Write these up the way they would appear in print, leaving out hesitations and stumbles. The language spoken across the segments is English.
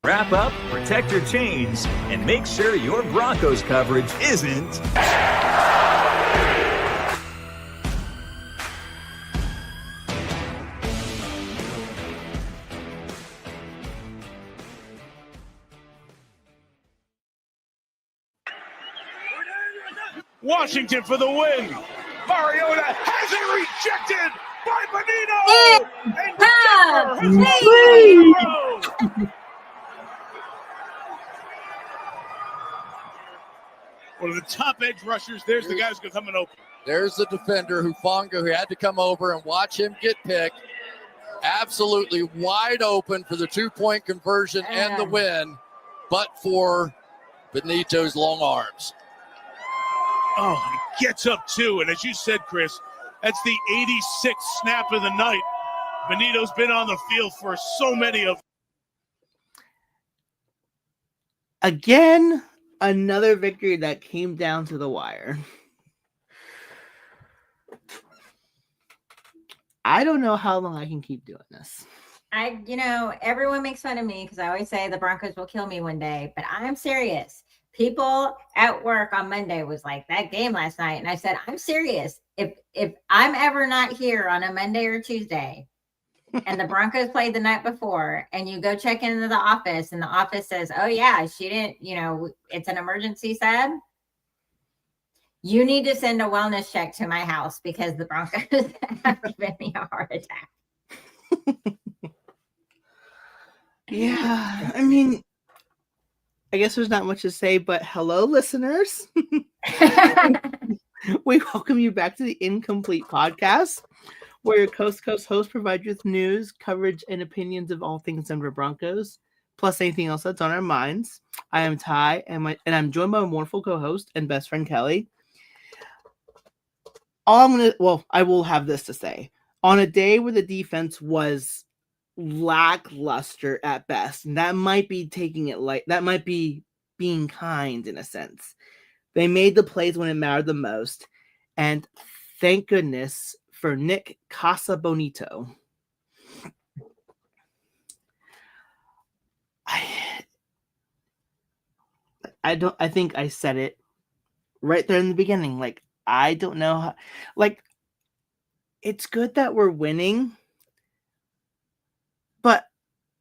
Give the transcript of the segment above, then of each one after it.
Wrap up, protect your chains, and make sure your Broncos coverage isn't... Washington for the win. Mariota has it rejected by Bonitto. And one of the top edge rushers. There's the guy who's going to come and open. There's the defender, Hufanga, who had to come over and watch him get picked. Absolutely wide open for the 2-point conversion and the win, but for Bonitto's long arms. Oh, he gets up too. And as you said, Chris, that's the 86th snap of the night. Bonitto's been on the field for so many of them. Again, another victory that came down to the wire. I don't know how long I can keep doing this. Everyone makes fun of me because I always say the Broncos will kill me one day, but I'm serious. People at work on Monday was like, that game last night. And I said, I'm serious. If I'm ever not here on a Monday or Tuesday and the Broncos played the night before and you go check into the office and the office says, oh yeah, she didn't, it's an emergency sub. You need to send a wellness check to my house because the Broncos have given me a heart attack. Yeah. I mean, I guess there's not much to say, but hello, listeners. We welcome you back to the Incomplete podcast, where your coast-to-coast host provides you with news, coverage, and opinions of all things Denver Broncos, plus anything else that's on our minds. I am Ty, and I'm joined by my wonderful co-host and best friend, Kelly. I will have this to say. On a day where the defense was lackluster at best, and that might be taking it light. That might be being kind in a sense. They made the plays when it mattered the most, and thank goodness for Nik Bonitto. I think I said it right there in the beginning. Like, I don't know how. Like, it's good that we're winning. But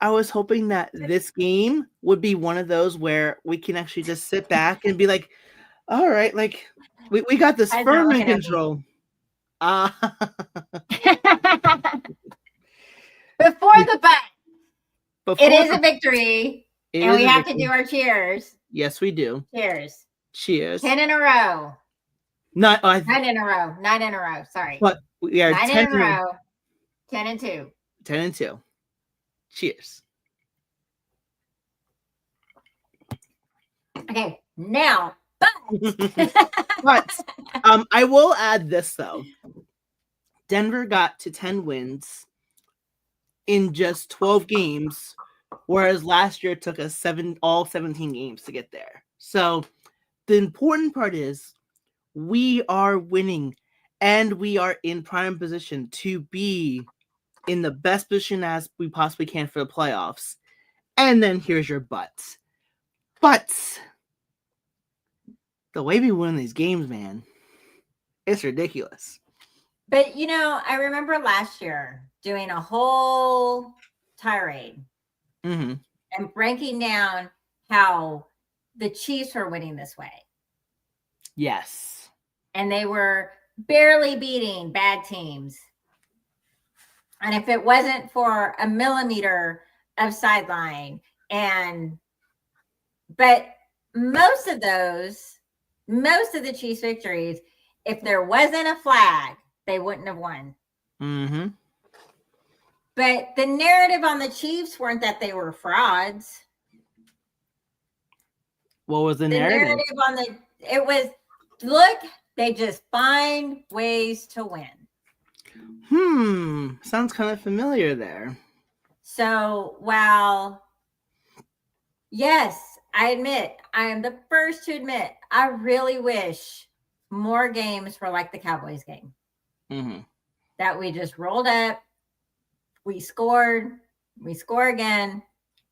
I was hoping that this game would be one of those where we can actually just sit back and be like, all right, like we got this firm in control. Before the bet, it is a victory. And we have to do our cheers. Yes, we do. Cheers. Cheers. 10 in a row. 9 in a row. 9 in a row. Sorry. But we are 9 in a row. 10 and 2. 10 and 2. Cheers. Okay, now, but I will add this though. Denver got to 10 wins in just 12 games, whereas last year it took us all 17 games to get there. So the important part is we are winning and we are in prime position to be in the best position as we possibly can for the playoffs. And then here's your buts. But the way we win these games, man, it's ridiculous. But, I remember last year doing a whole tirade and breaking down how the Chiefs were winning this way. Yes. And they were barely beating bad teams. And if it wasn't for a millimeter of sideline, but most of the Chiefs victories, if there wasn't a flag, they wouldn't have won. Mm-hmm. But the narrative on the Chiefs weren't that they were frauds. What was the narrative? It was, look, they just find ways to win. Sounds kind of familiar there. So, while, yes, I am the first to admit, I really wish more games were like the Cowboys game. That we just rolled up, we scored, we score again,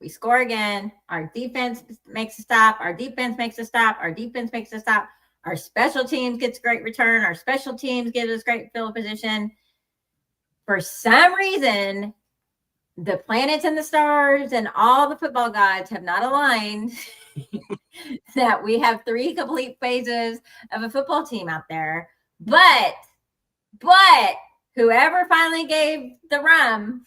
We score again. Our defense makes a stop. Our defense makes a stop. Our defense makes a stop. Our special teams gets great return. Our special teams gives us great field position. For some reason, the planets and the stars and all the football gods have not aligned that we have 3 complete phases of a football team out there. But whoever finally gave the rum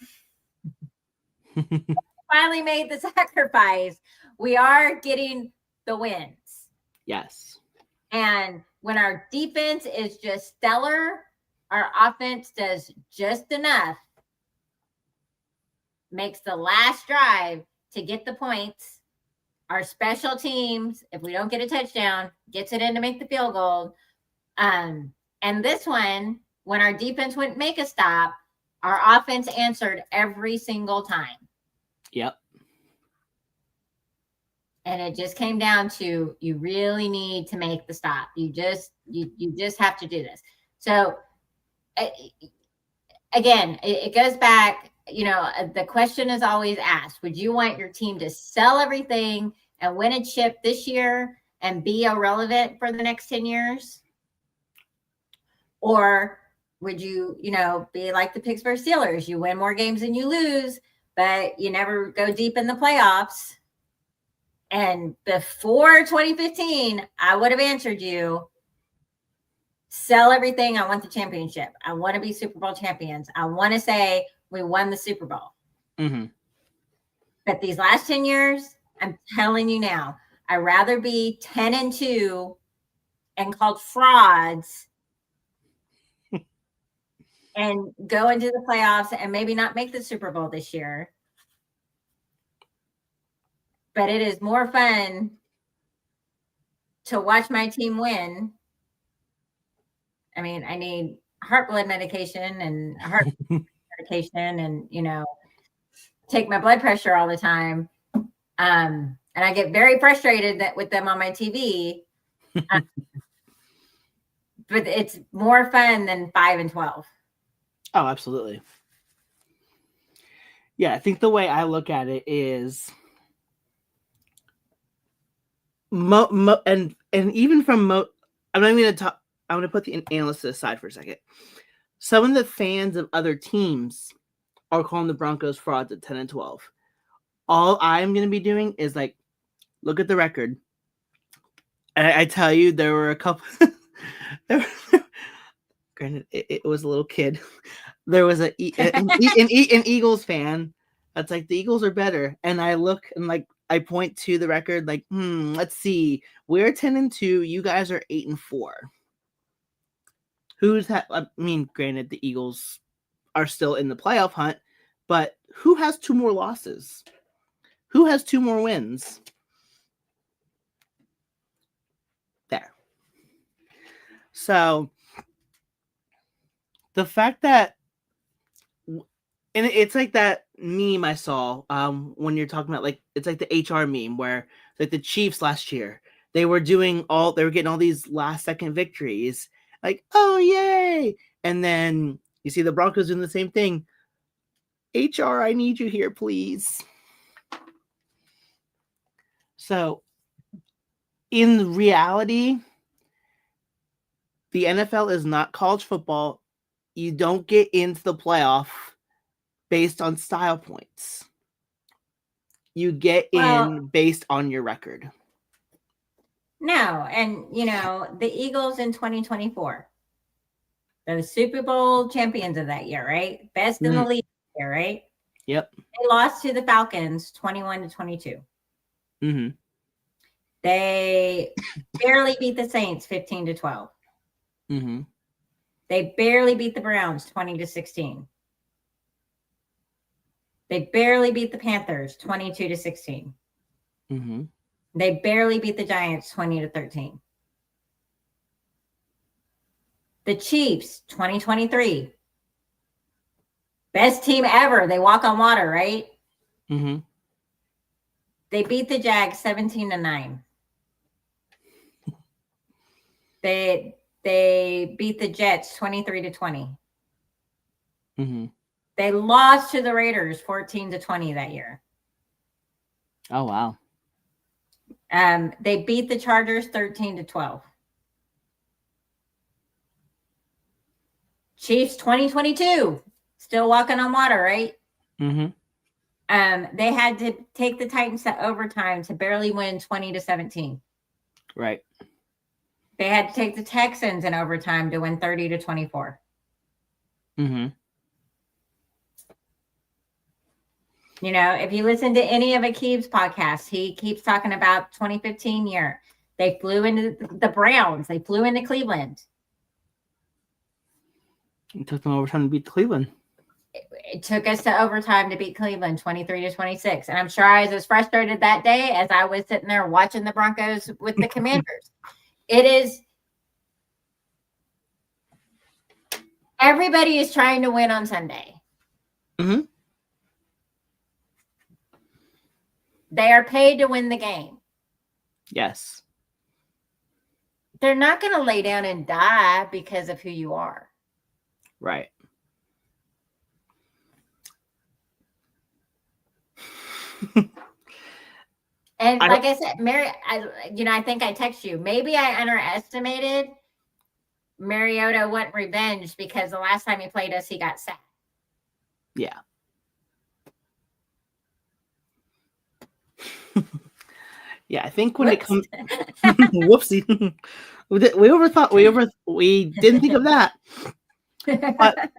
finally made the sacrifice. We are getting the wins. Yes. And when our defense is just stellar, our offense does just enough, makes the last drive to get the points. Our special teams, if we don't get a touchdown, gets it in to make the field goal. And this one, when our defense wouldn't make a stop, our offense answered every single time. Yep. And it just came down to, you really need to make the stop. You just have to do this. So again, it goes back, the question is always asked, would you want your team to sell everything and win a chip this year and be irrelevant for the next 10 years? Or would you, be like the Pittsburgh Steelers? You win more games than you lose, but you never go deep in the playoffs. And before 2015, I would have answered you, sell everything. I want the championship. I want to be Super Bowl champions. I want to say we won the Super Bowl. Mm-hmm. But these last 10 years, I'm telling you now, I'd rather be 10-2 and called frauds and go into the playoffs and maybe not make the Super Bowl this year. But it is more fun to watch my team win. I mean, I need heart blood medication and heart medication and, take my blood pressure all the time. And I get very frustrated with them on my TV. But it's more fun than 5-12. Oh, absolutely. Yeah, I think the way I look at it is and even from I'm not even going to talk. I'm going to put the analysts aside for a second. Some of the fans of other teams are calling the Broncos frauds at 10-12. All I'm going to be doing is look at the record. And I tell you, there were a couple. Granted, it was a little kid. There was an Eagles fan that's like, the Eagles are better. And I look and I point to the record let's see. We're 10-2. You guys are 8-4. Granted, the Eagles are still in the playoff hunt, but who has 2 more losses? Who has 2 more wins? There. So the fact that, and it's like that meme I saw when you're talking about it's like the HR meme where the Chiefs last year, they were getting all these last second victories, oh yay, and then you see the Broncos doing the same thing. HR, I need you here, please. So in reality, the NFL is not college football. You don't get into the playoff based on style points. You get in based on your record. No, and the Eagles in 2024, the Super Bowl champions of that year, right? Best in the league here, right? Yep. They lost to the Falcons 21-22. Mm-hmm. They barely beat the Saints 15-12. Mm-hmm. They barely beat the Browns 20-16. They barely beat the Panthers 22-16. Mm-hmm. They barely beat the Giants 20-13. The Chiefs 2023. Best team ever. They walk on water, right? Mm-hmm. They beat the Jags 17-9. They beat the Jets 23-20. Mm-hmm. They lost to the Raiders 14-20 that year. Oh, wow. They beat the Chargers 13-12. Chiefs 2022, still walking on water, right? Mm-hmm. They had to take the Titans to overtime to barely win 20-17. Right. They had to take the Texans in overtime to win 30-24. Mm-hmm. You know, if you listen to any of Akib's podcasts, he keeps talking about 2015 year. They flew into the Browns. They flew into Cleveland. It took them overtime to beat Cleveland. It took us to overtime to beat Cleveland 23-26. And I'm sure I was as frustrated that day as I was sitting there watching the Broncos with the Commanders. It is. Everybody is trying to win on Sunday. Mm-hmm. They are paid to win the game. Yes. They're not going to lay down and die because of who you are. Right. And like I said, Mary, I think I text you. Maybe I underestimated Mariota wanting revenge because the last time he played us, he got sacked. Yeah. Yeah, I think when it comes, whoopsie, we didn't think of that. But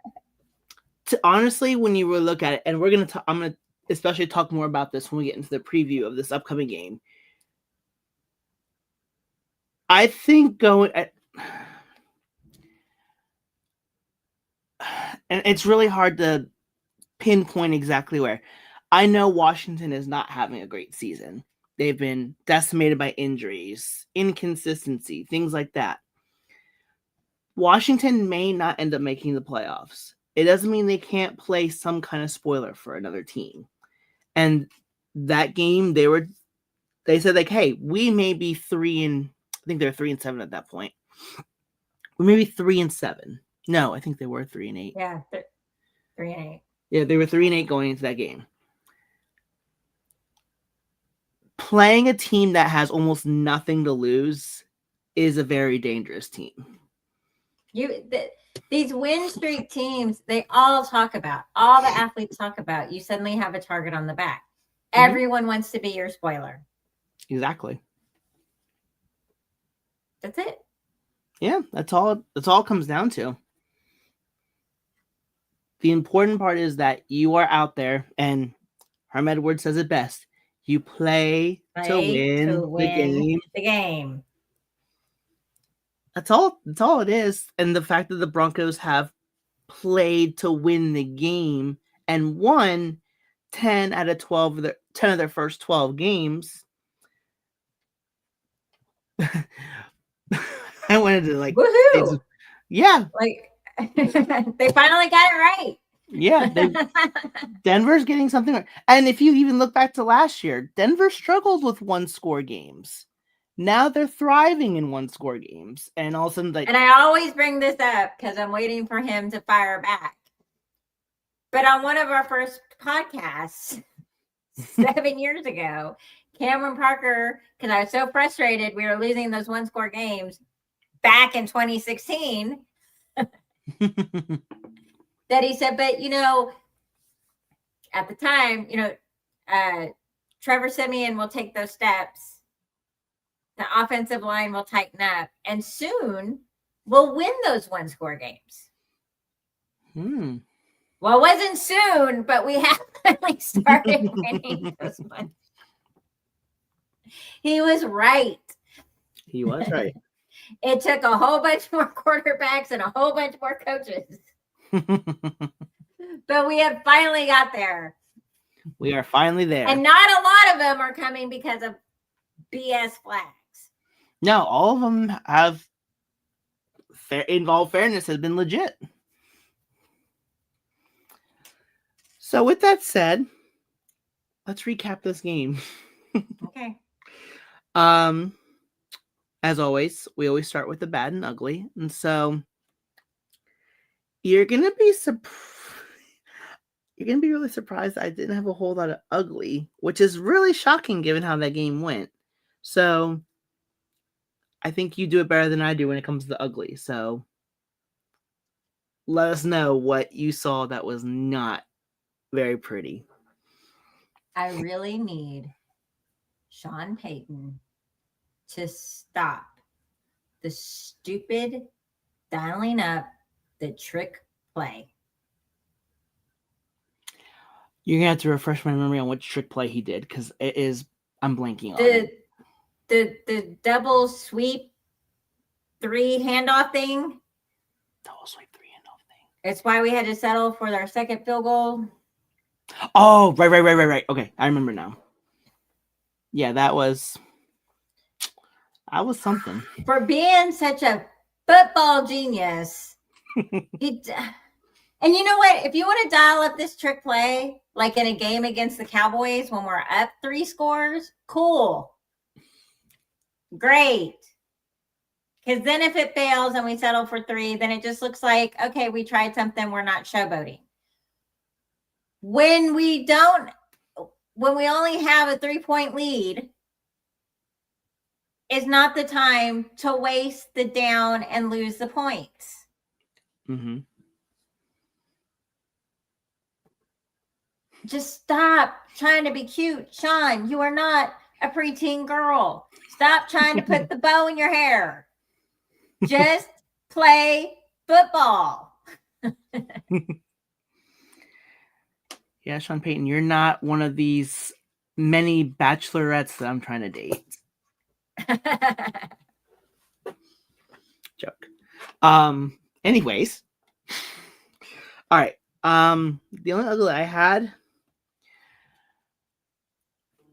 honestly, when you really look at it, and I'm gonna especially talk more about this when we get into the preview of this upcoming game. I think and it's really hard to pinpoint exactly where. I know Washington is not having a great season. They've been decimated by injuries, inconsistency, things like that. Washington may not end up making the playoffs. It doesn't mean they can't play some kind of spoiler for another team. And that game, they said like, hey, we may be 3-7 at that point. We may be 3-7. No, I think they were 3-8. Yeah, 3-8. Yeah, they were 3-8 going into that game. Playing a team that has almost nothing to lose is a very dangerous team. These win streak teams, they all the athletes talk about, you suddenly have a target on the back. Mm-hmm. Everyone wants to be your spoiler. Exactly. That's it. Yeah, that's all it comes down to. The important part is that you are out there, and Herm Edwards says it best. You play to win the game. That's all it is. And the fact that the Broncos have played to win the game and won 10 out of 12 of 10 of their first 12 games. I wanted to woohoo! Yeah. They finally got it right. Yeah. Denver's getting something right. And if you even look back to last year, Denver struggled with 1-score games. Now they're thriving in 1-score games. And all of a sudden, and I always bring this up because I'm waiting for him to fire back. But on one of our first podcasts 7 years ago, Cameron Parker, because I was so frustrated we were losing those 1-score games back in 2016, that he said, but, at the time, Trevor Siemian will take those steps. The offensive line will tighten up, and soon we'll win those 1-score games. Well, it wasn't soon, but we have finally started winning those ones. He was right. He was right. It took a whole bunch more quarterbacks and a whole bunch more coaches. But we have finally got there. We are finally there. And not a lot of them are coming because of BS flags. No, all of them have in all fairness has been legit. So with that said, let's recap this game. Okay. As always, we always start with the bad and ugly. And so you're going to be you're going to be really surprised I didn't have a whole lot of ugly, which is really shocking given how that game went. So I think you do it better than I do when it comes to the ugly. So let us know what you saw that was not very pretty. I really need Sean Payton to stop the stupid dialing up the trick play. You're going to have to refresh my memory on which trick play he did, because I'm blanking on it. The double sweep 3 handoff thing. Double sweep 3 handoff thing. It's why we had to settle for their second field goal. Oh, right. Okay, I remember now. Yeah, that was something. For being such a football genius. And you know what? If you want to dial up this trick play, like in a game against the Cowboys when we're up 3 scores, cool. Great. Because then if it fails and we settle for 3, then it just looks like, okay, we tried something, we're not showboating. When we only have a 3-point lead, is not the time to waste the down and lose the points. Mm-hmm. Just stop trying to be cute. Sean, you are not a preteen girl. Stop trying to put the bow in your hair. Just play football. Yeah, Sean Payton, you're not one of these many bachelorettes that I'm trying to date. Joke. Anyways. All right. The only ugly I had,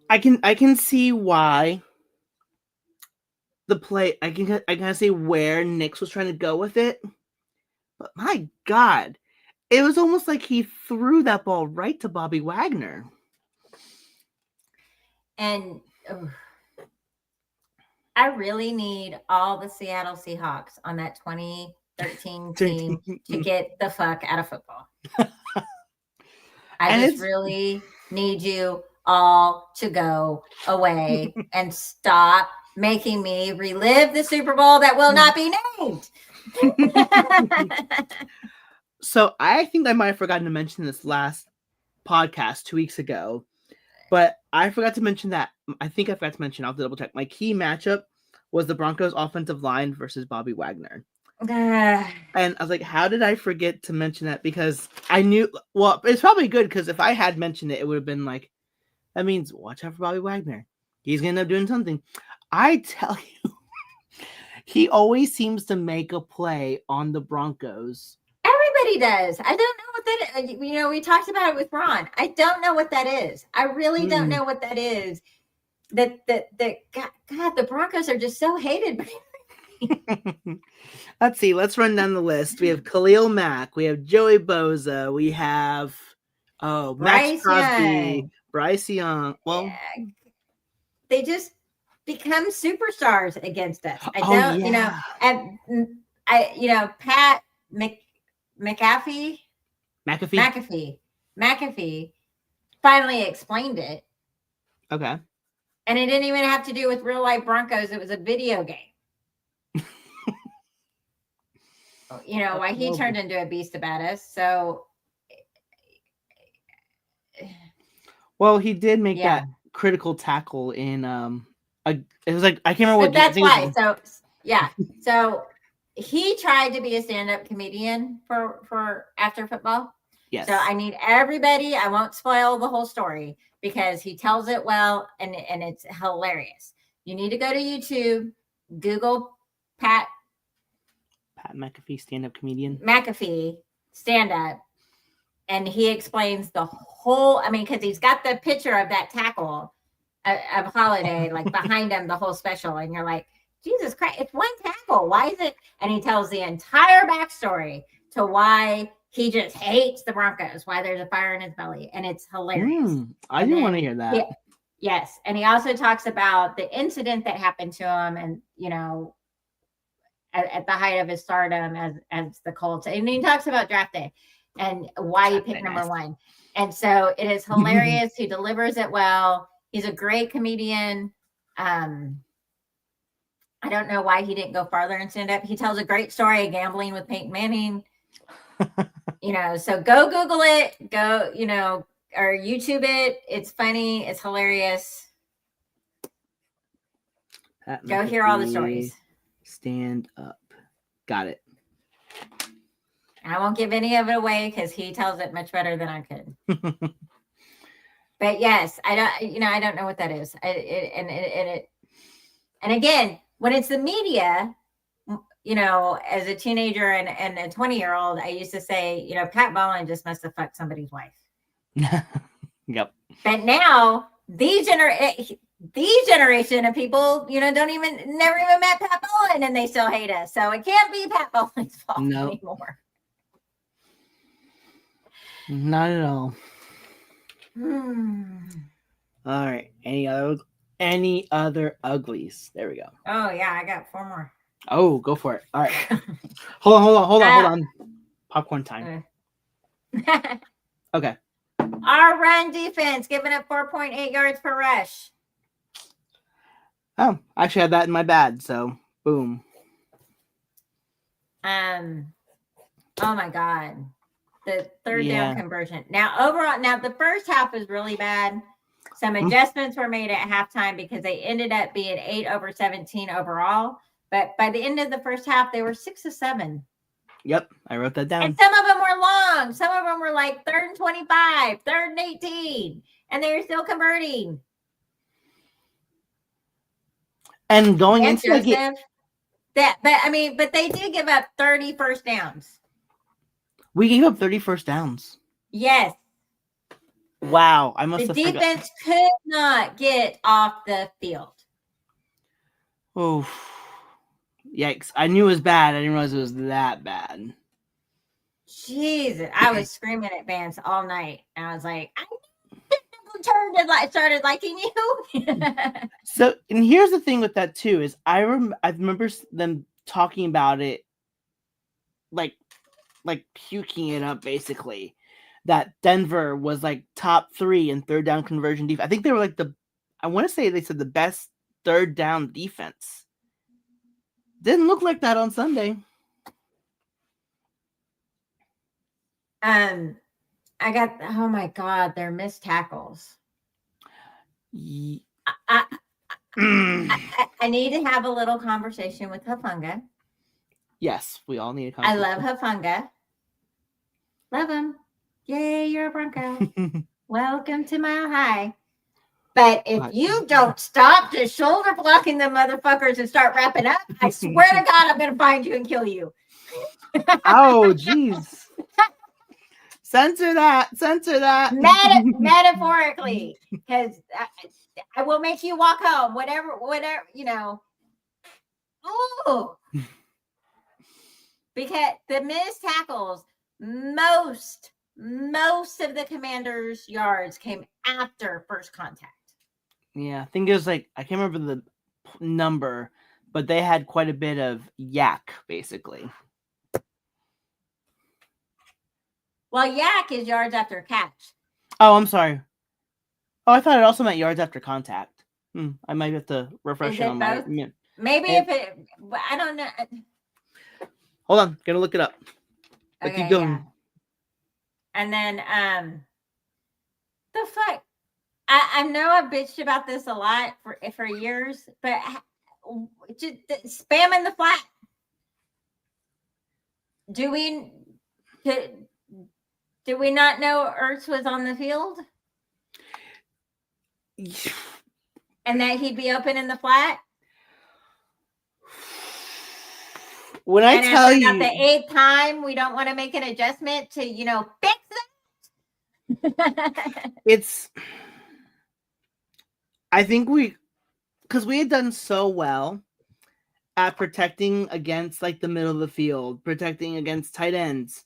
I can see why the play. I can kind of see where Nick's was trying to go with it, but my God, it was almost like he threw that ball right to Bobby Wagner. And I really need all the Seattle Seahawks on that 2013 team to get the fuck out of football. I just really need you all to go away and stop making me relive the Super Bowl that will not be named. So I think I might have forgotten to mention this last podcast 2 weeks ago, but I forgot to mention that. I think I forgot to mention, I'll have to double check. My key matchup was the Broncos offensive line versus Bobby Wagner. And I was like, how did I forget to mention that? Because I knew, well, it's probably good, because if I had mentioned it, it would have been like, that means watch out for Bobby Wagner. He's going to end up doing something. I tell you, he always seems to make a play on the Broncos. Everybody does. I don't know what that is. You know, we talked about it with Ron. I don't know what that is. I really don't know what that is. God, the Broncos are just so hated by Let's see. Let's run down the list. We have Khalil Mack. We have Joey Bosa. We have Max Crosby, Bryce Young. Well, yeah. They just become superstars against us. I don't, you know, and Pat McAfee finally explained it. Okay. And it didn't even have to do with real life Broncos. It was a video game. You know, why he turned into a beast about us. So, well, he did make that critical tackle in it was like, I can't remember what. That's why. So he tried to be a stand-up comedian for after football. Yes. So I need everybody. I won't spoil the whole story because he tells it well and it's hilarious. You need to go to YouTube, Google Pat McAfee, stand-up comedian. McAfee, stand-up, and he explains the whole. I mean, because he's got the picture of that tackle of Holiday like behind him, the whole special, and you're like, Jesus Christ, it's one tackle. Why is it? And he tells the entire backstory to why he just hates the Broncos, why there's a fire in his belly, and it's hilarious. I didn't want to hear that. Yes, and he also talks about the incident that happened to him, and you know, at the height of his stardom as the Colts, and he talks about draft day. and why he picked number one. And so it is hilarious. He delivers it well. He's a great comedian. I don't know why he didn't go farther in stand up. He tells a great story of gambling with Peyton Manning. So go Google it, go, or YouTube it. It's funny. It's hilarious. Go hear all the stories. Stand up. Got it. And I won't give any of it away because he tells it much better than I could. But yes, I don't know what that is. And again, when it's the media, as a teenager and a 20-year-old, I used to say, Pat Ballin just must have fucked somebody's wife. Yep. But now these generation of people, never even met Pat Ballin and they still hate us. So it can't be Pat Ballin's fault anymore. Not at all. All right. Any other uglies? There we go. Oh yeah, I got 4 more. Oh, go for it. All right. Hold on. Popcorn time. Okay. Our run defense giving up 4.8 yards per rush. Oh, I actually had that in my bad, so boom. Oh my God. The third down conversion. Now overall, the first half was really bad. Some adjustments were made at halftime because they ended up being 8-17 overall. But by the end of the first half, they were 6 of 7. Yep, I wrote that down. And some of them were long. Some of them were like 3rd and 25, 3rd and 18, and they were still converting. And going into the game, but they did give up 30 first downs. We gave up 30 first downs. Yes. Wow, I must have The defense could not get off the field. Oh, yikes. I knew it was bad. I didn't realize it was that bad. Jesus. I was screaming at Vance all night. And I was like, I started liking you. So, and here's the thing with that too, is I remember them talking about it like puking it up basically. That Denver was like top 3 in third down conversion defense. I think they were like I want to say they said the best third down defense. Didn't look like that on Sunday. I got, oh my God, their missed tackles. I need to have a little conversation with Hufanga. Yes, we all need a conversation. I love Hufanga. Love him. Yay, you're a Bronco. Welcome to Mile High. But if you don't stop just shoulder blocking the motherfuckers and start wrapping up, I swear to God, I'm going to find you and kill you. Oh, jeez. Censor that. Metaphorically, because I will make you walk home, whatever, Ooh. Because the missed tackles, most of the Commanders' yards came after first contact. Yeah, I think it was I can't remember the number, but they had quite a bit of yak, basically. Well, yak is yards after catch. Oh, I'm sorry. Oh, I thought it also meant yards after contact. I might have to refresh it on my... Maybe if it... I don't know. Hold on. Gonna look it up. Okay, keep going. Yeah. And then, the fuck? I know I've bitched about this a lot for years, but just spamming the flat. Do we not know Ertz was on the field? And that he'd be open in the flat? When I tell you the 8th time, we don't want to make an adjustment to, fix it. I think because we had done so well at protecting against the middle of the field, protecting against tight ends,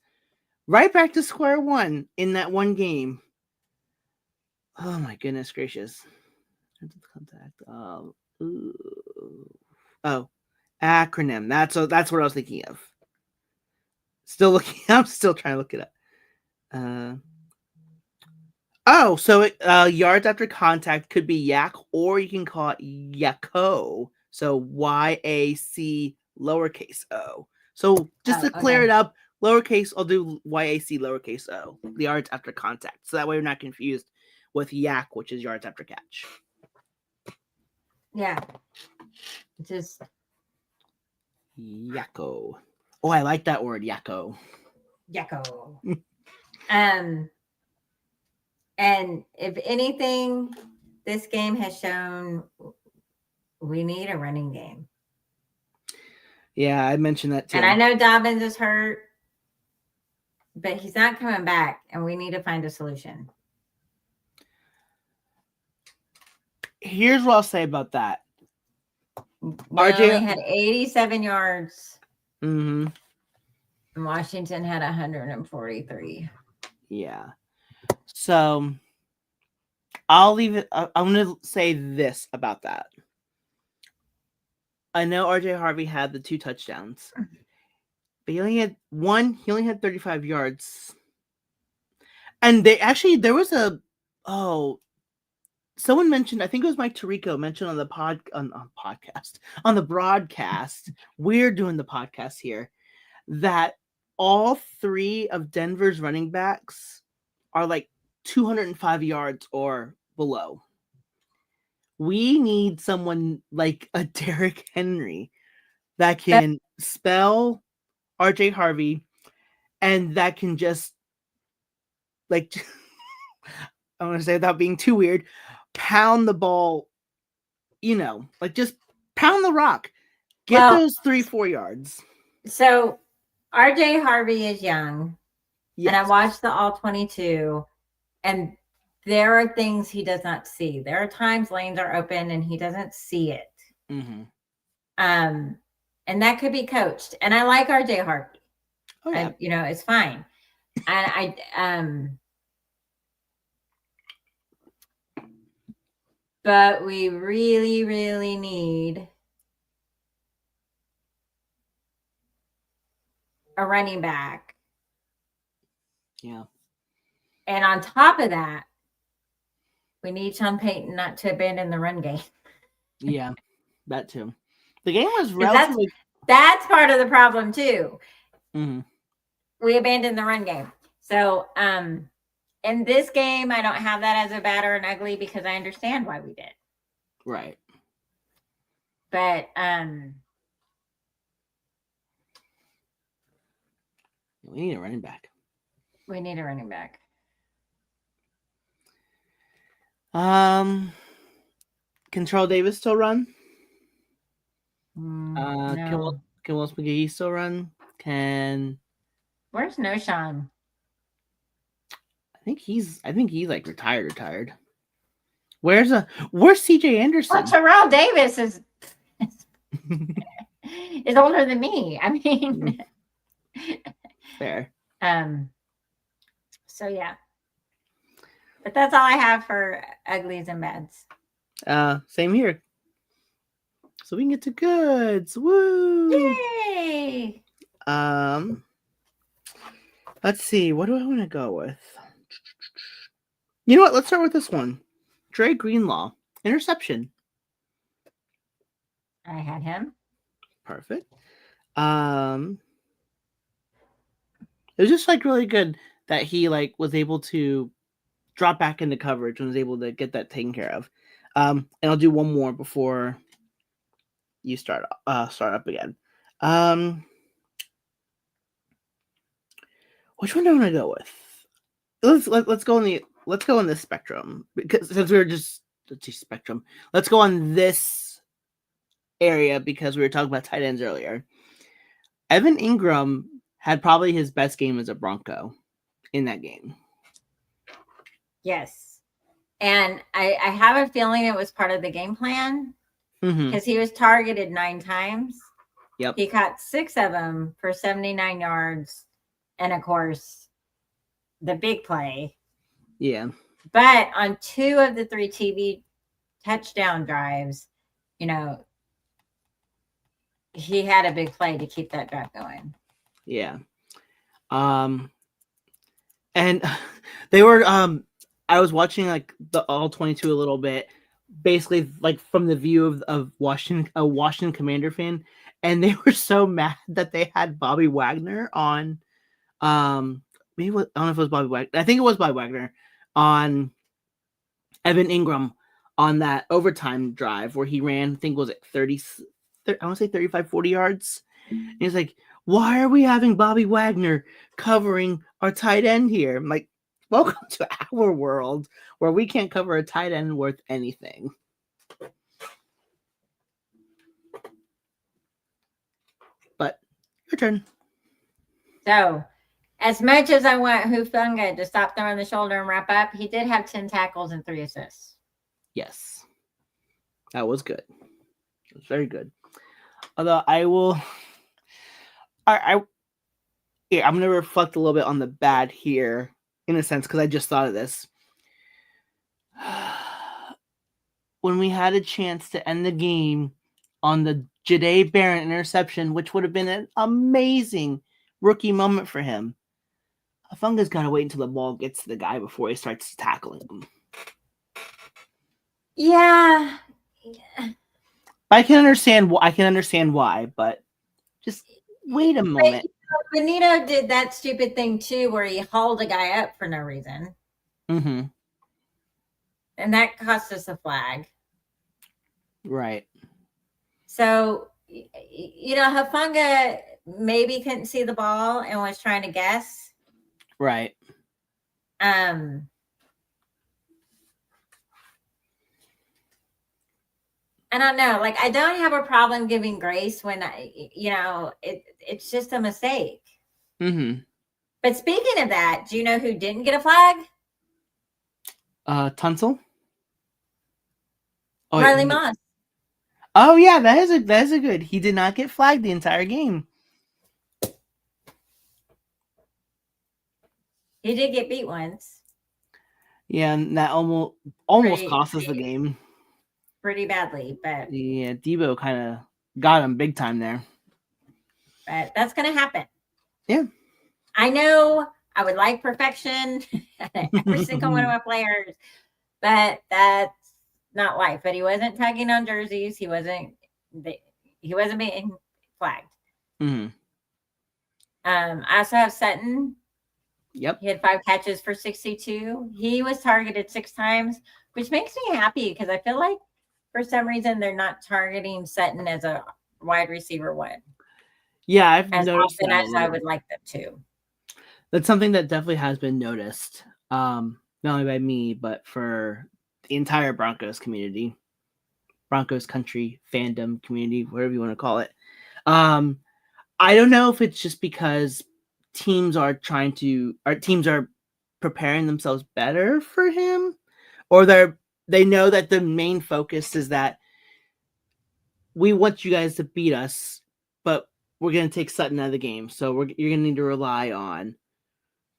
right back to square one in that one game. Oh my goodness gracious. Contact. Acronym. That's what I was thinking of. I'm still trying to look it up. So yards after contact could be yak, or you can call it yako. So YAC lowercase o. So just to clear it up, lowercase, I'll do YAC lowercase o, the yards after contact. So that way we're not confused with yak, which is yards after catch. Yeah. Just yako. Oh, I like that word, yako. Yako. And if anything, this game has shown we need a running game. Yeah, I mentioned that too. And I know Dobbins is hurt, but he's not coming back, and we need to find a solution. Here's what I'll say about that. RJ only had 87 yards. Mm-hmm. And Washington had 143. Yeah. So I'll leave it. I'm going to say this about that. I know RJ Harvey had the 2 touchdowns, but he only had 35 yards. And someone mentioned, I think it was Mike Tirico mentioned on the on the broadcast. We're doing the podcast here, that all 3 of Denver's running backs are like 205 yards or below. We need someone like a Derrick Henry that can spell RJ Harvey and that can just, like, I want to say without being too weird, pound the ball, like just pound the rock. Get those 3-4 yards. So RJ Harvey is young. Yes. And I watched the all 22, and there are things he does not see. There are times lanes are open and he doesn't see it. Mm-hmm. And that could be coached. And I like RJ Harvey. Oh, yeah. It's fine. And but we really, really need a running back. Yeah. And on top of that, we need Sean Payton not to abandon the run game. Yeah, that too. The game was relatively... That's part of the problem too. Mm-hmm. We abandoned the run game. So in this game, I don't have that as a bad or an ugly because I understand why we did. Right. But we need a running back. We need a running back. Can Terrell Davis still run? No. Can Willis McGahee still run? Where's Noshawn? I think he's like retired. Where's CJ Anderson? Well, Terrell Davis is older than me. I mean, fair. So yeah. But that's all I have for uglies and bads. Same here. So we can get to goods. Woo! Yay! Let's see. What do I want to go with? You know what? Let's start with this one. Dre Greenlaw, interception. I had him. Perfect. It was just like really good that he like was able to drop back into coverage and was able to get that taken care of. And I'll do one more before you start up again. Which one do I want to go with? Let's go on this spectrum, because since we were just spectrum, let's go on this area because we were talking about tight ends earlier. Evan Ingram had probably his best game as a Bronco in that game. Yes. And I have a feeling it was part of the game plan because he was targeted 9 times. Yep. He caught 6 of them for 79 yards. And of course, the big play. Yeah. But on 2 of the 3 TV touchdown drives, he had a big play to keep that drive going. Yeah. And they were I was watching like the all 22 a little bit, basically like from the view of Washington, a Washington Commander fan, and they were so mad that they had Bobby Wagner on maybe I don't know if it was Bobby Wagner. I think it was Bobby Wagner on Evan Ingram on that overtime drive where he ran, I think was it 30, I want to say 35, 40 yards. And he's like, why are we having Bobby Wagner covering our tight end here? I'm like, welcome to our world where we can't cover a tight end worth anything. But your turn. So, as much as I want Hufanga to stop throwing the shoulder and wrap up, he did have 10 tackles and 3 assists. Yes. That was good. It was very good. Although I will... I'm going to reflect a little bit on the bad here, in a sense, because I just thought of this. When we had a chance to end the game on the Jahdae Barrett interception, which would have been an amazing rookie moment for him, Hufanga's got to wait until the ball gets to the guy before he starts tackling him. Yeah. I can understand why, but just wait a moment. Bonitto did that stupid thing too, where he hauled a guy up for no reason. Mm-hmm. And that cost us a flag. Right. So, Hufanga maybe couldn't see the ball and was trying to guess. Right. I don't know. Like, I don't have a problem giving grace when it's just a mistake. Mm-hmm. But speaking of that, do you know who didn't get a flag? Tunsil? Oh, Riley Moss. Oh yeah, that is a good. He did not get flagged the entire game. He did get beat once. Yeah, and that almost cost us the game. Pretty badly, but yeah, Debo kind of got him big time there. But that's going to happen. Yeah. I know I would like perfection every single one of my players, but that's not life. But he wasn't tagging on jerseys. He wasn't being flagged. Mm-hmm. I also have Sutton. Yep. He had 5 catches for 62. He was targeted 6 times, which makes me happy because I feel like for some reason they're not targeting Sutton as a wide receiver one. Yeah, I've as noticed often that as I would like them to. That's something that definitely has been noticed, not only by me, but for the entire Broncos community, Broncos country, fandom community, whatever you want to call it. I don't know if it's just because teams are preparing themselves better for him, or they know that the main focus is that we want you guys to beat us, but we're going to take Sutton out of the game. So you're going to need to rely on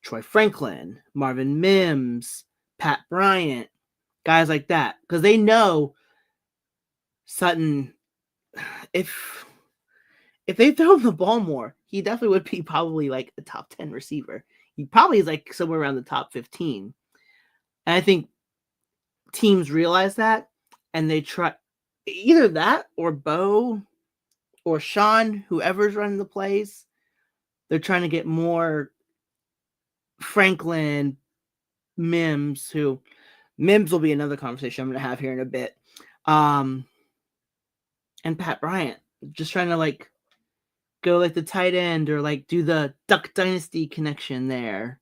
Troy Franklin, Marvin Mims, Pat Bryant, guys like that. Because they know Sutton, if they throw him the ball more, he definitely would be probably like a top 10 receiver. He probably is like somewhere around the top 15. And I think teams realize that, and they try either that or Bo or Sean, whoever's running the plays. They're trying to get more Franklin, Mims will be another conversation I'm going to have here in a bit. And Pat Bryant, just trying to like go like the tight end or like do the Duck Dynasty connection there.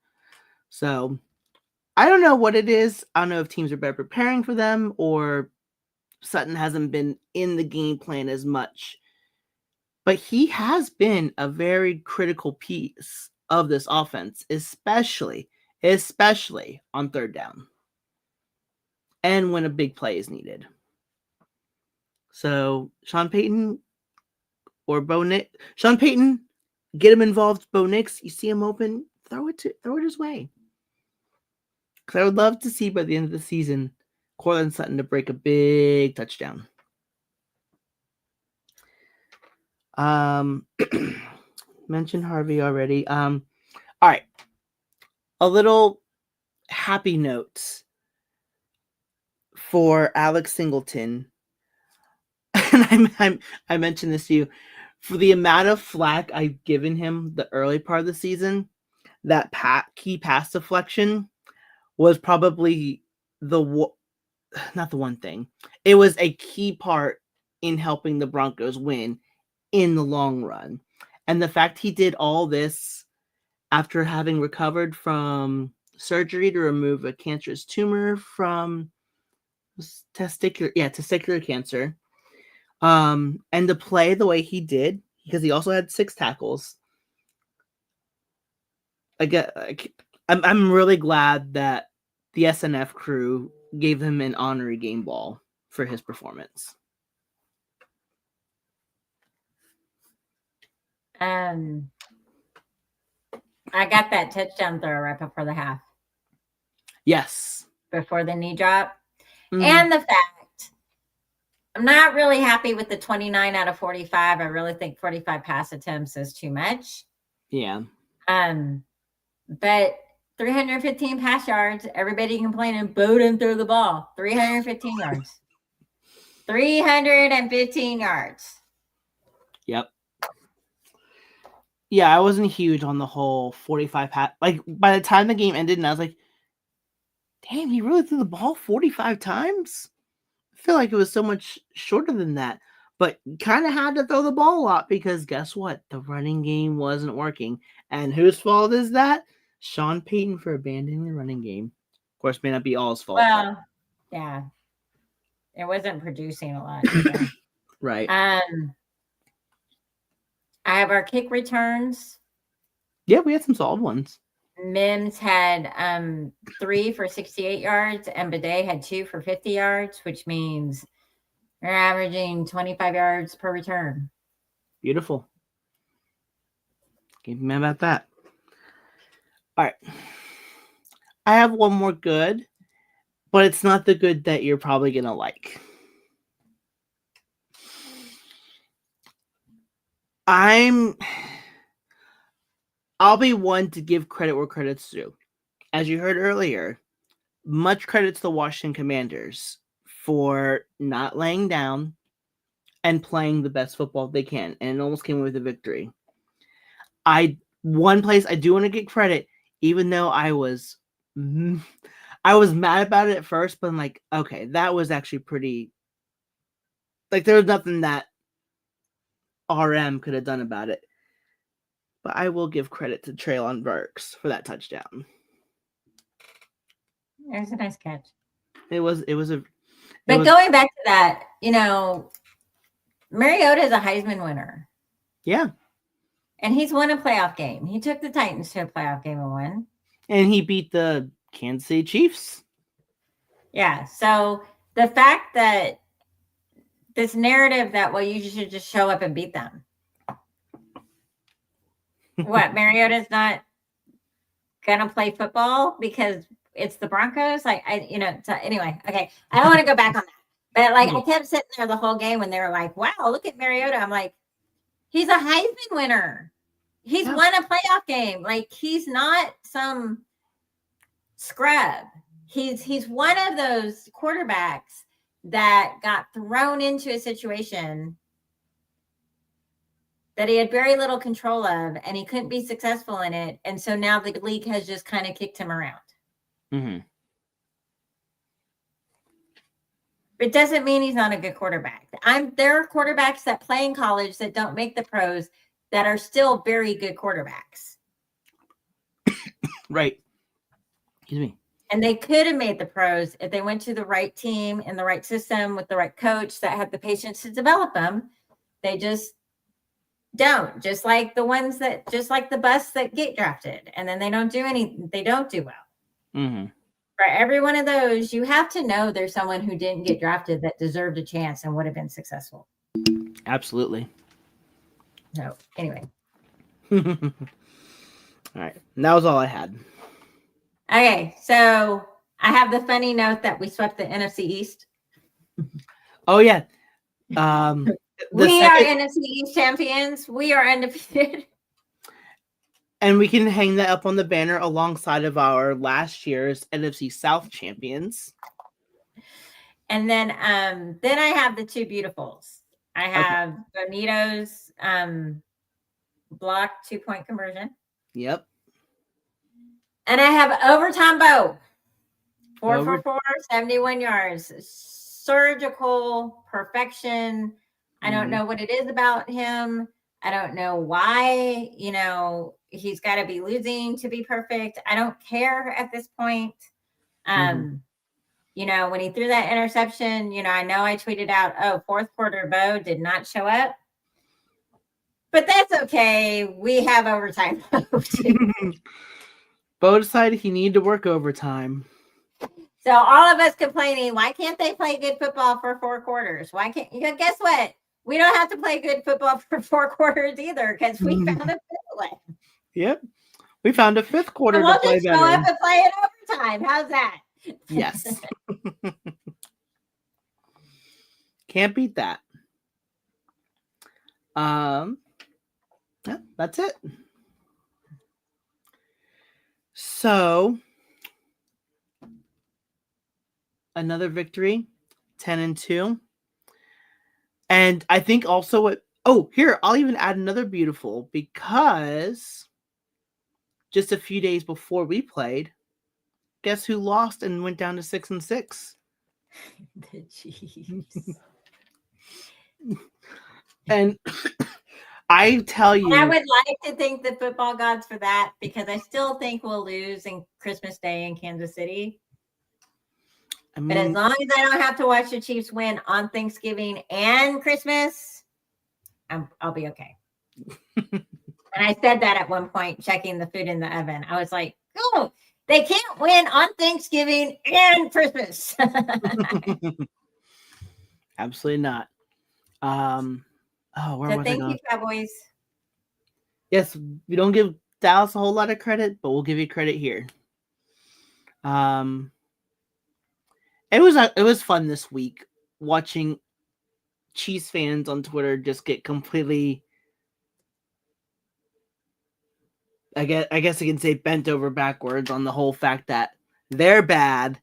So I don't know what it is. I don't know if teams are better preparing for them or Sutton hasn't been in the game plan as much. But he has been a very critical piece of this offense, especially on third down and when a big play is needed. So Sean Payton or Bo Nix, Sean Payton, get him involved. Bo Nix, you see him open, throw it his way. Because I would love to see by the end of the season, Courtland Sutton to break a big touchdown. Mentioned Harvey already. All right. a little happy note for Alex Singleton. And I mentioned this to you. For the amount of flack I've given him the early part of the season, that key pass deflection was probably not the one thing. It was a key part in helping the Broncos win in the long run. And the fact he did all this after having recovered from surgery to remove a cancerous tumor from testicular cancer, and to play the way he did, because he also had 6 tackles. I'm really glad that the SNF crew gave him an honorary game ball for his performance. I got that touchdown throw right before the half. Yes. Before the knee drop. And the fact, I'm not really happy with the 29 out of 45. I really think 45 pass attempts is too much. Yeah. But 315 pass yards, everybody complaining, Bo didn't throw the ball. 315 yards. 315 yards. Yep. Yeah, I wasn't huge on the whole 45 pass. Like, by the time the game ended, and I was like, damn, he really threw the ball 45 times? I feel like it was so much shorter than that. But kind of had to throw the ball a lot because guess what? The running game wasn't working. And whose fault is that? Sean Payton for abandoning the running game. Of course, may not be all his fault. Well, yeah. It wasn't producing a lot. So. Right. I have our kick returns. Yeah, we had some solid ones. Mims had 3 for 68 yards, and Bidet had 2 for 50 yards, which means they're averaging 25 yards per return. Beautiful. Can't be mad about that. All right. I have one more good, but it's not the good that you're probably going to like. I'll be one to give credit where credit's due. As you heard earlier, much credit to the Washington Commanders for not laying down and playing the best football they can, and it almost came away with a victory. One place I do want to get credit, even though I was mad about it at first, but I'm like, okay, that was actually pretty. Like, there was nothing that RM could have done about it. But I will give credit to Treylon Burks for that touchdown. It was a nice catch. But going back to that, Mariota is a Heisman winner. Yeah. And he's won a playoff game. He took the Titans to a playoff game and won. And he beat the Kansas City Chiefs. Yeah. So the fact that this narrative that, well, you should just show up and beat them. What, Mariota's not gonna play football because it's the Broncos? So anyway, okay. I don't want to go back on that. But I kept sitting there the whole game when they were like, wow, look at Mariota. I'm like, he's a Heisman winner. He's won a playoff game. He's not some scrub. He's one of those quarterbacks that got thrown into a situation that he had very little control of, and he couldn't be successful in it. And so now the league has just kind of kicked him around. Mm-hmm. It doesn't mean he's not a good quarterback. There are quarterbacks that play in college that don't make the pros that are still very good quarterbacks. Right. Excuse me. And they could have made the pros if they went to the right team and the right system with the right coach that had the patience to develop them. They just don't. Just like the bus that get drafted and then they don't do well. Mm-hmm. For every one of those, you have to know there's someone who didn't get drafted that deserved a chance and would have been successful. Absolutely. So anyway. All right. And that was all I had. Okay. So I have the funny note that we swept the NFC East. Oh, yeah. We are NFC East champions. We are undefeated. And we can hang that up on the banner alongside of our last year's NFC South champions. And then I have the two beautifuls. I have Bonitto's block 2-point conversion. Yep. And I have overtime Bo. 4 for 4, 71 yards. Surgical perfection. I don't know what it is about him. I don't know why, he's got to be losing to be perfect. I don't care at this point. When he threw that interception, I know I tweeted out, fourth quarter Bo did not show up. But that's okay. We have overtime Bo too. Bo decided he needed to work overtime. So all of us complaining, why can't they play good football for 4 quarters? Why can't guess what? We don't have to play good football for 4 quarters either because we found a fifth way. Yep. We found a fifth quarter and we'll to play just better. Show up and play it overtime. How's that? Yes. Can't beat that. Yeah, that's it. So another victory, 10-2. And I think also here, I'll even add another beautiful because just a few days before we played, guess who lost and went down to 6-6? The Chiefs. And I tell you, I would like to thank the football gods for that because I still think we'll lose in Christmas Day in Kansas City. But as long as I don't have to watch the Chiefs win on Thanksgiving and Christmas, I'll be okay. And I said that at one point, checking the food in the oven. I was like, oh, they can't win on Thanksgiving and Christmas. Absolutely not. Thank you, Cowboys. Yes, we don't give Dallas a whole lot of credit, but we'll give you credit here. It was fun this week watching Chiefs fans on Twitter just get completely, I guess I can say, bent over backwards on the whole fact that they're bad,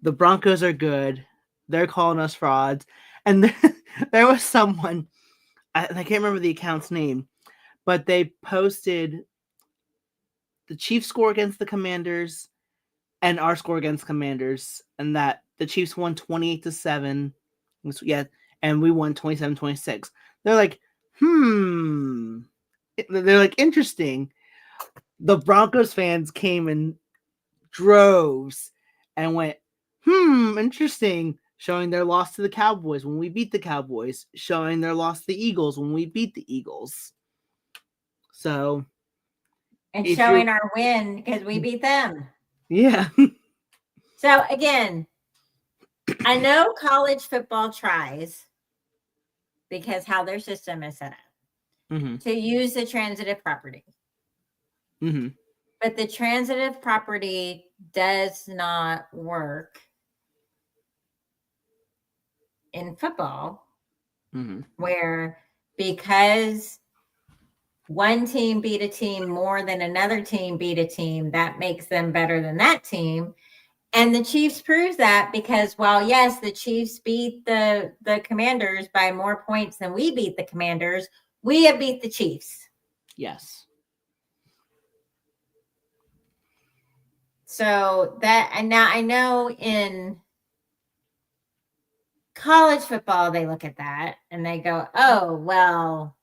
the Broncos are good, they're calling us frauds, and there was someone, I can't remember the account's name, but they posted the Chiefs score against the Commanders and our score against Commanders, and that the Chiefs won 28-7. Yeah, and we won 27-26. They're like, They're like, interesting. The Broncos fans came in droves and went, interesting. Showing their loss to the Cowboys when we beat the Cowboys. Showing their loss to the Eagles when we beat the Eagles. So. And showing our win because we beat them. Yeah. So again, I know college football tries because how their system is set up to use the transitive property. But the transitive property does not work in football where because one team beat a team more than another team beat a team, that makes them better than that team. And the Chiefs proves that because while, yes, the Chiefs beat the Commanders by more points than we beat the Commanders, we have beat the Chiefs. Yes. So that, and now I know in college football, they look at that and they go, oh, well,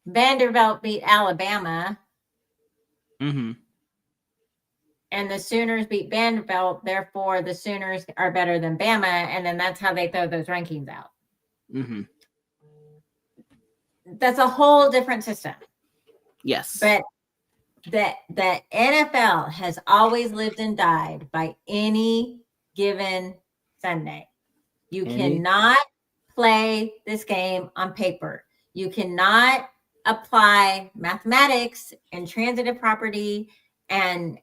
Vanderbilt beat Alabama. And the Sooners beat Vanderbilt, therefore the Sooners are better than Bama, and then that's how they throw those rankings out. That's a whole different system. Yes. But the NFL has always lived and died by any given Sunday. You cannot play this game on paper. You cannot apply mathematics and transitive property and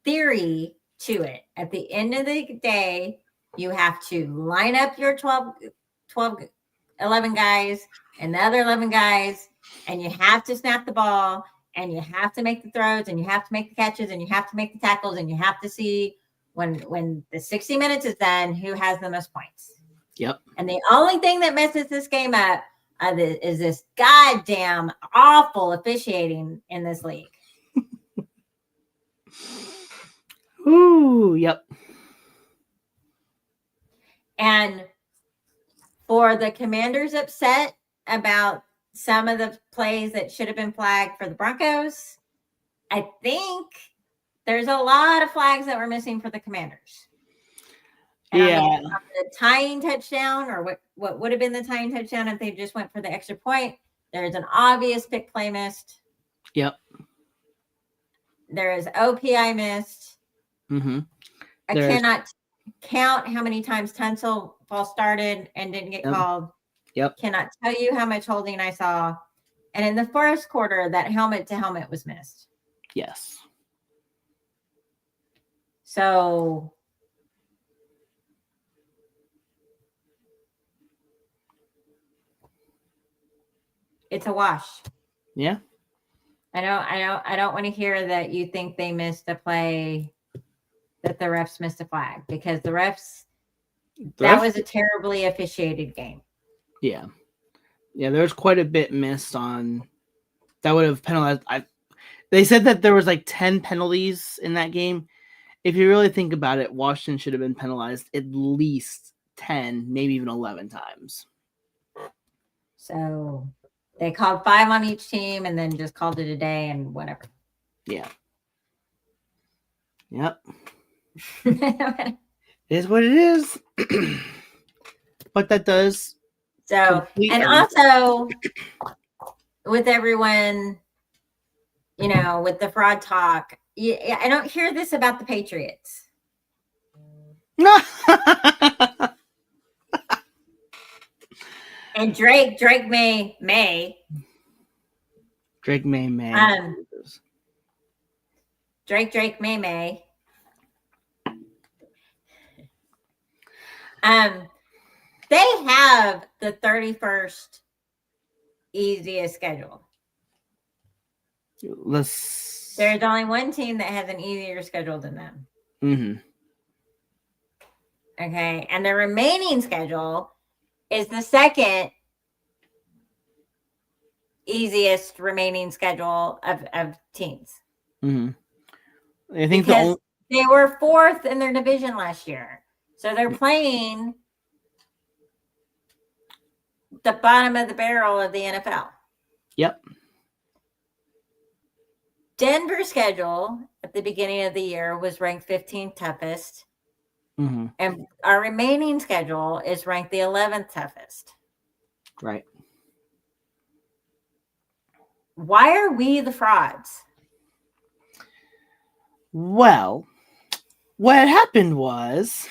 theory to it. At the end of the day, you have to line up your 11 guys and the other 11 guys and you have to snap the ball, and you have to make the throws, and you have to make the catches, and you have to make the tackles, and you have to see when the 60 minutes is done, who has the most points. Yep. And the only thing that messes this game up is this goddamn awful officiating in this league. Ooh, yep. And for the Commanders upset about some of the plays that should have been flagged for the Broncos, I think there's a lot of flags that were missing for the Commanders. And on the tying touchdown, or what would have been the tying touchdown if they just went for the extra point, there's an obvious pick play missed. Yep. There is OPI missed. Mm-hmm. I cannot count how many times Tunsil false started and didn't get called. Yep. Cannot tell you how much holding I saw. And in the first quarter, that helmet to helmet was missed. Yes. So it's a wash. Yeah. I don't want to hear that you think they missed a play, that the refs missed a flag, because the refs that was a terribly officiated game. Yeah. Yeah, there's quite a bit missed on that would have penalized. They said that there was like 10 penalties in that game. If you really think about it, Washington should have been penalized at least 10, maybe even 11 times. So they called 5 on each team and then just called it a day and whatever. Yeah. Yep. It is what it is. But that does. So, and also with everyone, with the fraud talk, I don't hear this about the Patriots. And Drake May. Drake May. Drake May. They have the 31st easiest schedule. There's only one team that has an easier schedule than them. Mm-hmm. Okay, and the remaining schedule is the second easiest remaining schedule of teams. Mm-hmm. I think because they were 4th in their division last year, so they're playing the bottom of the barrel of the NFL. Yep. Denver's schedule at the beginning of the year was ranked 15th toughest. Mm-hmm. And our remaining schedule is ranked the 11th toughest. Right. Why are we the frauds? Well, what happened was...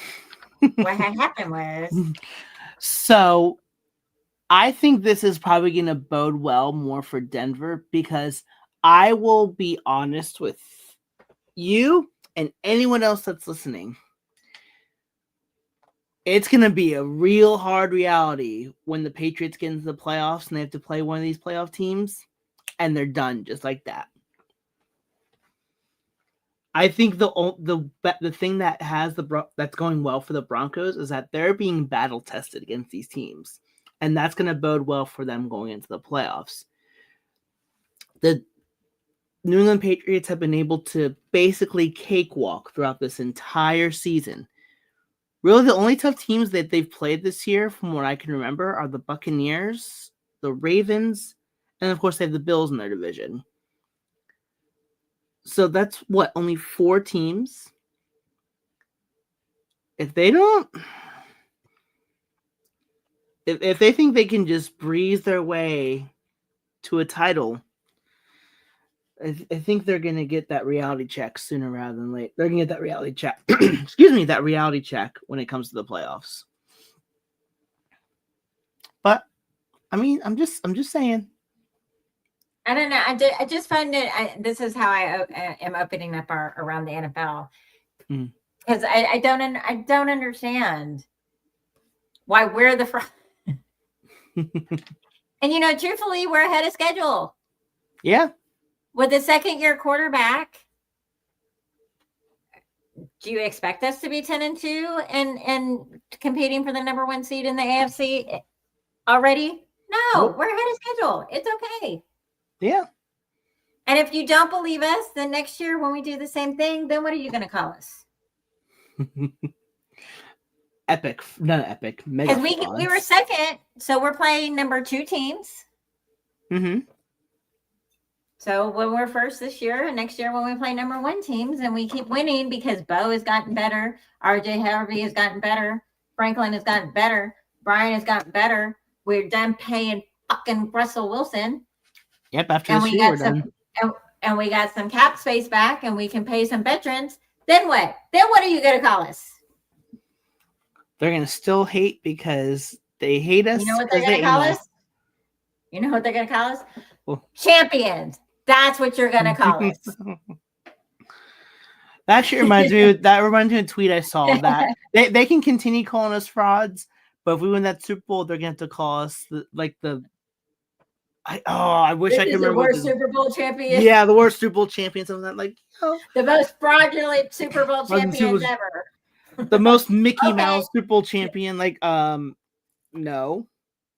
So, I think this is probably going to bode well more for Denver, because I will be honest with you and anyone else that's listening. It's going to be a real hard reality when the Patriots get into the playoffs and they have to play one of these playoff teams, and they're done just like that. I think the thing that that's going well for the Broncos is that they're being battle tested against these teams, and that's going to bode well for them going into the playoffs. The New England Patriots have been able to basically cakewalk throughout this entire season. Really, the only tough teams that they've played this year, from what I can remember, are the Buccaneers, the Ravens, and of course they have the Bills in their division. So that's only 4 teams. If they don't, if they think they can just breeze their way to a title, I think they're going to get that reality check sooner rather than late. They're going to get that reality check. Excuse me, that reality check when it comes to the playoffs. But I mean, I'm just saying. I don't know. I just find it. This is how I am opening up around the NFL, because I don't understand why we're the And truthfully, we're ahead of schedule. Yeah. With a second-year quarterback, do you expect us to be 10-2 and competing for the number 1 seed in the AFC already? No, Nope. We're ahead of schedule. It's okay. Yeah. And if you don't believe us, then next year when we do the same thing, then what are you going to call us? Epic. Not epic. Mega Because we were second, so we're playing number 2 teams. Mm-hmm. So when we're first this year, and next year when we play number 1 teams, and we keep winning because Bo has gotten better, RJ Harvey has gotten better, Franklin has gotten better, Brian has gotten better. We're done paying fucking Russell Wilson. Yep, after this year we're done. And we got some cap space back, and we can pay some veterans. Then what? Then what are you going to call us? They're going to still hate because they hate us. You know what they're going to call us? You know what they're going to call us? Well, champions. That's what you're going to call us. That actually reminds me of a tweet I saw that they can continue calling us frauds, but if we win that Super Bowl, they're going to have to call us I wish I could remember. The worst Super Bowl champion. Yeah, the worst Super Bowl champion. Something like the most fraudulent Super Bowl champions ever. The most Mickey Mouse Super Bowl champion. No.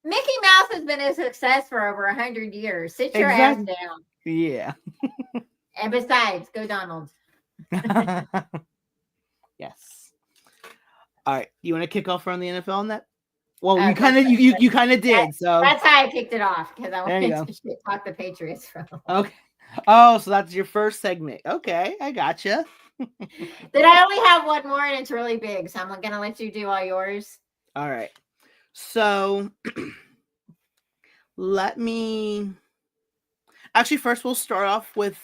Mickey Mouse has been a success for over 100 years. Sit your ass down. Yeah. And besides, go Donald. Yes. All right. You want to kick off around the NFL on that? Well, you kind of did. So that's how I kicked it off because I wanted to talk the Patriots from. Okay. Oh, so that's your first segment. Okay, I gotcha. Then I only have one more, and it's really big, so I'm gonna let you do all yours. All right. So let me. Actually, first we'll start off with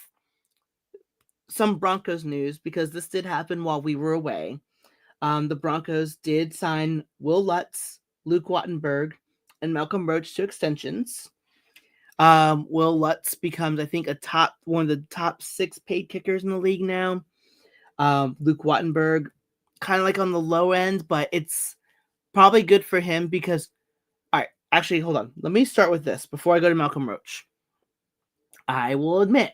some Broncos news because this did happen while we were away. The Broncos did sign Will Lutz, Luke Wattenberg, and Malcolm Roach to extensions. Will Lutz becomes, I think, one of the top 6 paid kickers in the league now. Luke Wattenberg, kind of like on the low end, but it's probably good for him because, all right, actually, hold on. Let me start with this before I go to Malcolm Roach. I will admit,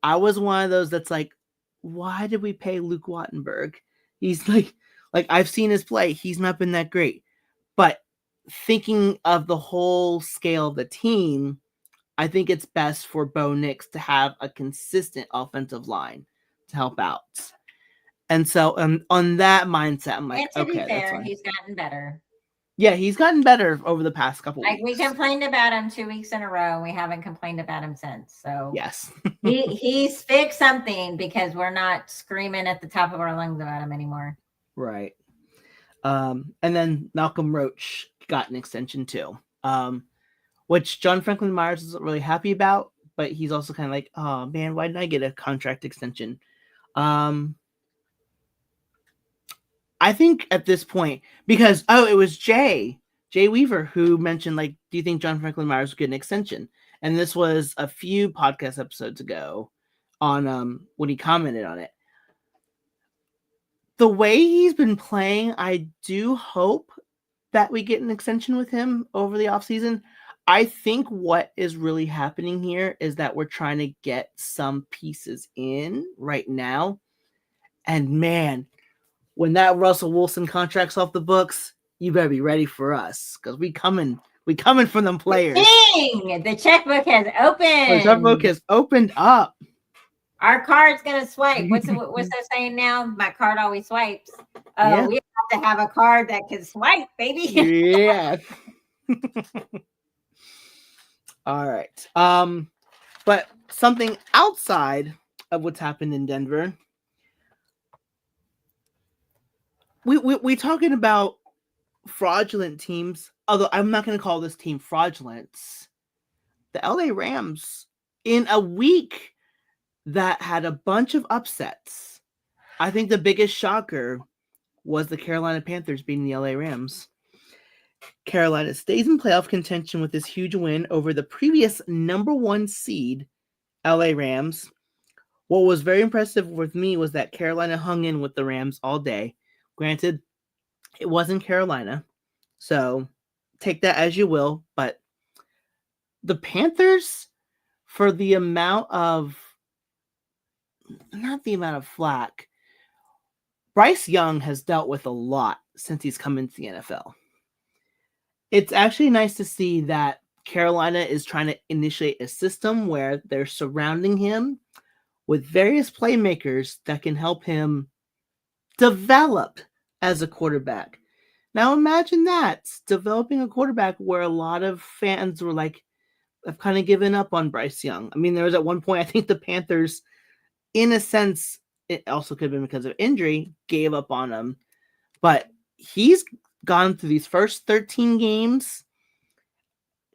I was one of those that's like, why did we pay Luke Wattenberg? He's like I've seen his play. He's not been that great. But thinking of the whole scale of the team, I think it's best for Bo Nix to have a consistent offensive line to help out. And so on that mindset, I'm like, and to okay, be fair, that's fine. He's gotten better. Yeah, he's gotten better over the past couple weeks. We complained about him 2 weeks in a row, and we haven't complained about him since. So yes, he's fixed something because we're not screaming at the top of our lungs about him anymore. Right. And then Malcolm Roach got an extension too, which John Franklin Myers isn't really happy about, but he's also kind of like, oh man, why didn't I get a contract extension? I think at this point, because it was Jay Weaver who mentioned, like, do you think John Franklin Myers would get an extension? And this was a few podcast episodes ago on when he commented on it. The way he's been playing, I do hope that we get an extension with him over the offseason. I think what is really happening here is that we're trying to get some pieces in right now. And man, when that Russell Wilson contract's off the books, you better be ready for us because we coming from them players. Dang! The checkbook has opened. The checkbook has opened up. Our card's gonna swipe. What's that saying now? My card always swipes. Oh, yeah. We have to have a card that can swipe, baby. Yeah. All right. But something outside of what's happened in Denver. We talking about fraudulent teams, although I'm not going to call this team fraudulent. The LA Rams, in a week that had a bunch of upsets, I think the biggest shocker was the Carolina Panthers beating the LA Rams. Carolina stays in playoff contention with this huge win over the previous number 1 seed, LA Rams. What was very impressive with me was that Carolina hung in with the Rams all day. Granted, it wasn't Carolina, so take that as you will, but the Panthers, for the amount of, not the amount of flack, Bryce Young has dealt with a lot since he's come into the NFL. It's actually nice to see that Carolina is trying to initiate a system where they're surrounding him with various playmakers that can help him develop as a quarterback. Now imagine that, developing a quarterback where a lot of fans were like, I've kind of given up on Bryce Young. I mean, there was at one point, I think the Panthers, in a sense, it also could have been because of injury, gave up on him. But he's gone through these first 13 games.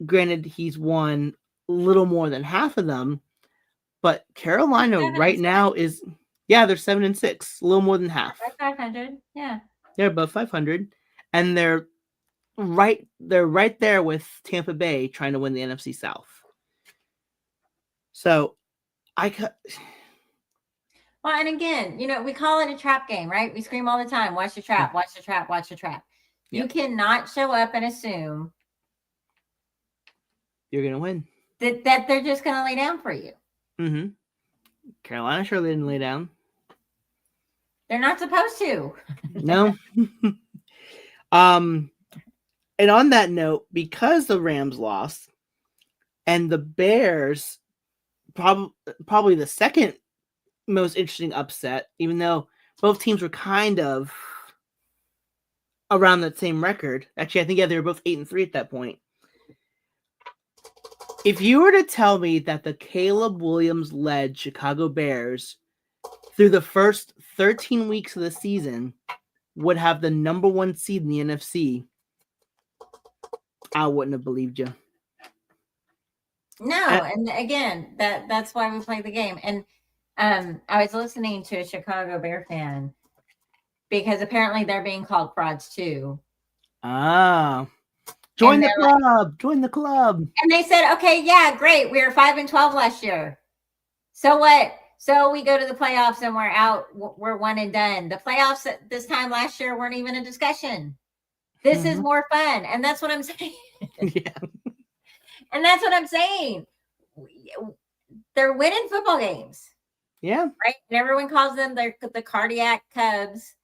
Granted, he's won a little more than half of them. But Carolina right now is, they're 7-6, a little more than half. 500, yeah. They're above 500, and they're right there with Tampa Bay trying to win the NFC South. So, Well, and again, we call it a trap game, right? We scream all the time, watch the trap, watch the trap, watch the trap. Yep. You cannot show up and assume you're going to win. That they're just going to lay down for you. Mm-hmm. Carolina surely didn't lay down. They're not supposed to. No. And on that note, because the Rams lost and the Bears, probably the second most interesting upset, even though both teams were kind of around that same record. Actually, I think they were both 8-3 at that point. If you were to tell me that the Caleb Williams-led Chicago Bears through the first 13 weeks of the season would have the number one seed in the NFC, I wouldn't have believed you. No, and again, that's why we play the game. And I was listening to a Chicago Bear fan because apparently they're being called frauds too. Ah. Join the club. Join the club. And they said, okay, yeah, great. We were 5-12 last year. So what? So we go to the playoffs and we're out. We're one and done. The playoffs at this time last year weren't even a discussion. This is more fun. And that's what I'm saying. Yeah. And that's what I'm saying. They're winning football games. Yeah. Right? And everyone calls them the cardiac Cubs.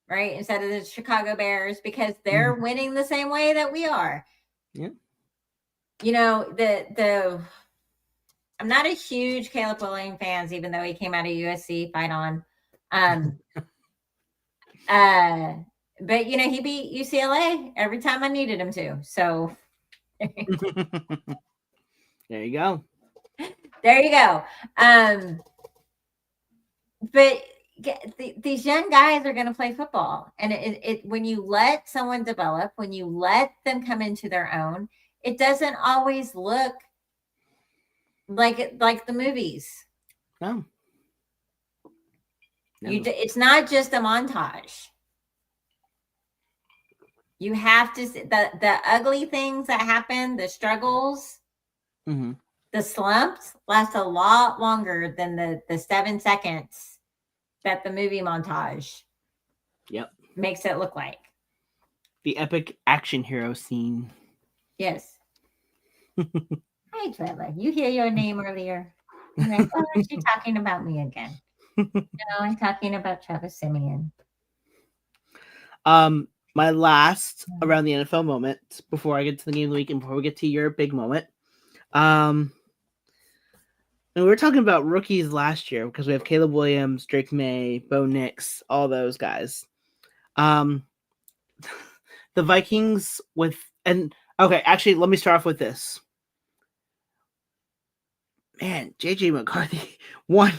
Right, instead of the Chicago Bears, because they're winning the same way that we are. Yeah. The I'm not a huge Caleb Williams fan, even though he came out of USC, fight on. But he beat UCLA every time I needed him to. So there you go. There you go. But these young guys are going to play football, and it when you let someone develop, when you let them come into their own, it doesn't always look like the movies. No. It's not just a montage. You have to see the ugly things that happen, the struggles, the slumps last a lot longer than the 7 seconds that the movie montage makes it look like. The epic action hero scene. Yes. Hi, Trevor. You hear your name earlier? You're like, oh, is she talking about me again? No, I'm talking about Travis Simeon. My last around the NFL moment before I get to the game of the week and before we get to your big moment. And we were talking about rookies last year because we have Caleb Williams, Drake May, Bo Nix, all those guys. The Vikings actually, let me start off with this. Man, JJ McCarthy, one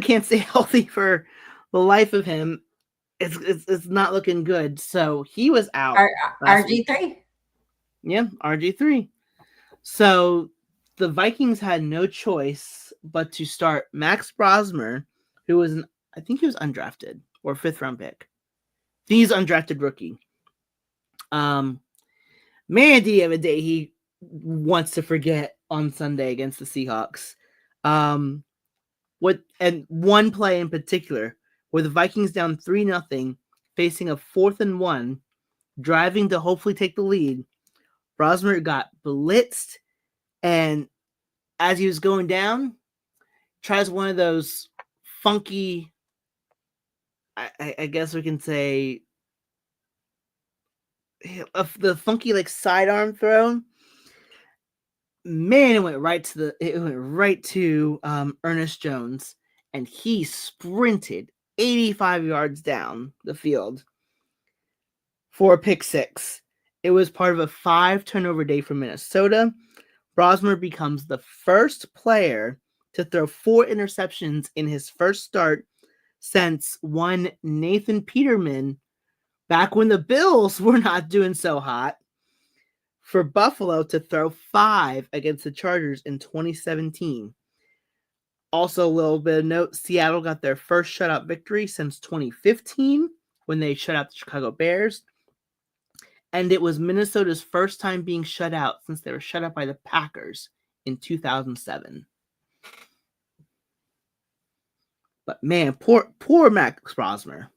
can't stay healthy for the life of him. It's not looking good. So he was out. RG3. Yeah, RG3. So the Vikings had no choice but to start Max Brosmer, who was I think he was undrafted or 5th round pick. He's undrafted rookie. Man, did he have a day he wants to forget on Sunday against the Seahawks. And one play in particular where the Vikings down 3-0, facing a 4th and 1, driving to hopefully take the lead. Brosmer got blitzed, and as he was going down, tries one of those funky, I guess we can say, of the funky like sidearm throw. Man, it went right to Ernest Jones, and he sprinted 85 yards down the field for a pick six. It was part of a 5-turnover day for Minnesota. Brosmer becomes the first player to throw 4 interceptions in his first start since one Nathan Peterman, back when the Bills were not doing so hot, for Buffalo to throw 5 against the Chargers in 2017. Also, a little bit of note, Seattle got their first shutout victory since 2015 when they shut out the Chicago Bears. And it was Minnesota's first time being shut out since they were shut out by the Packers in 2007. But man, poor Max Brosmer.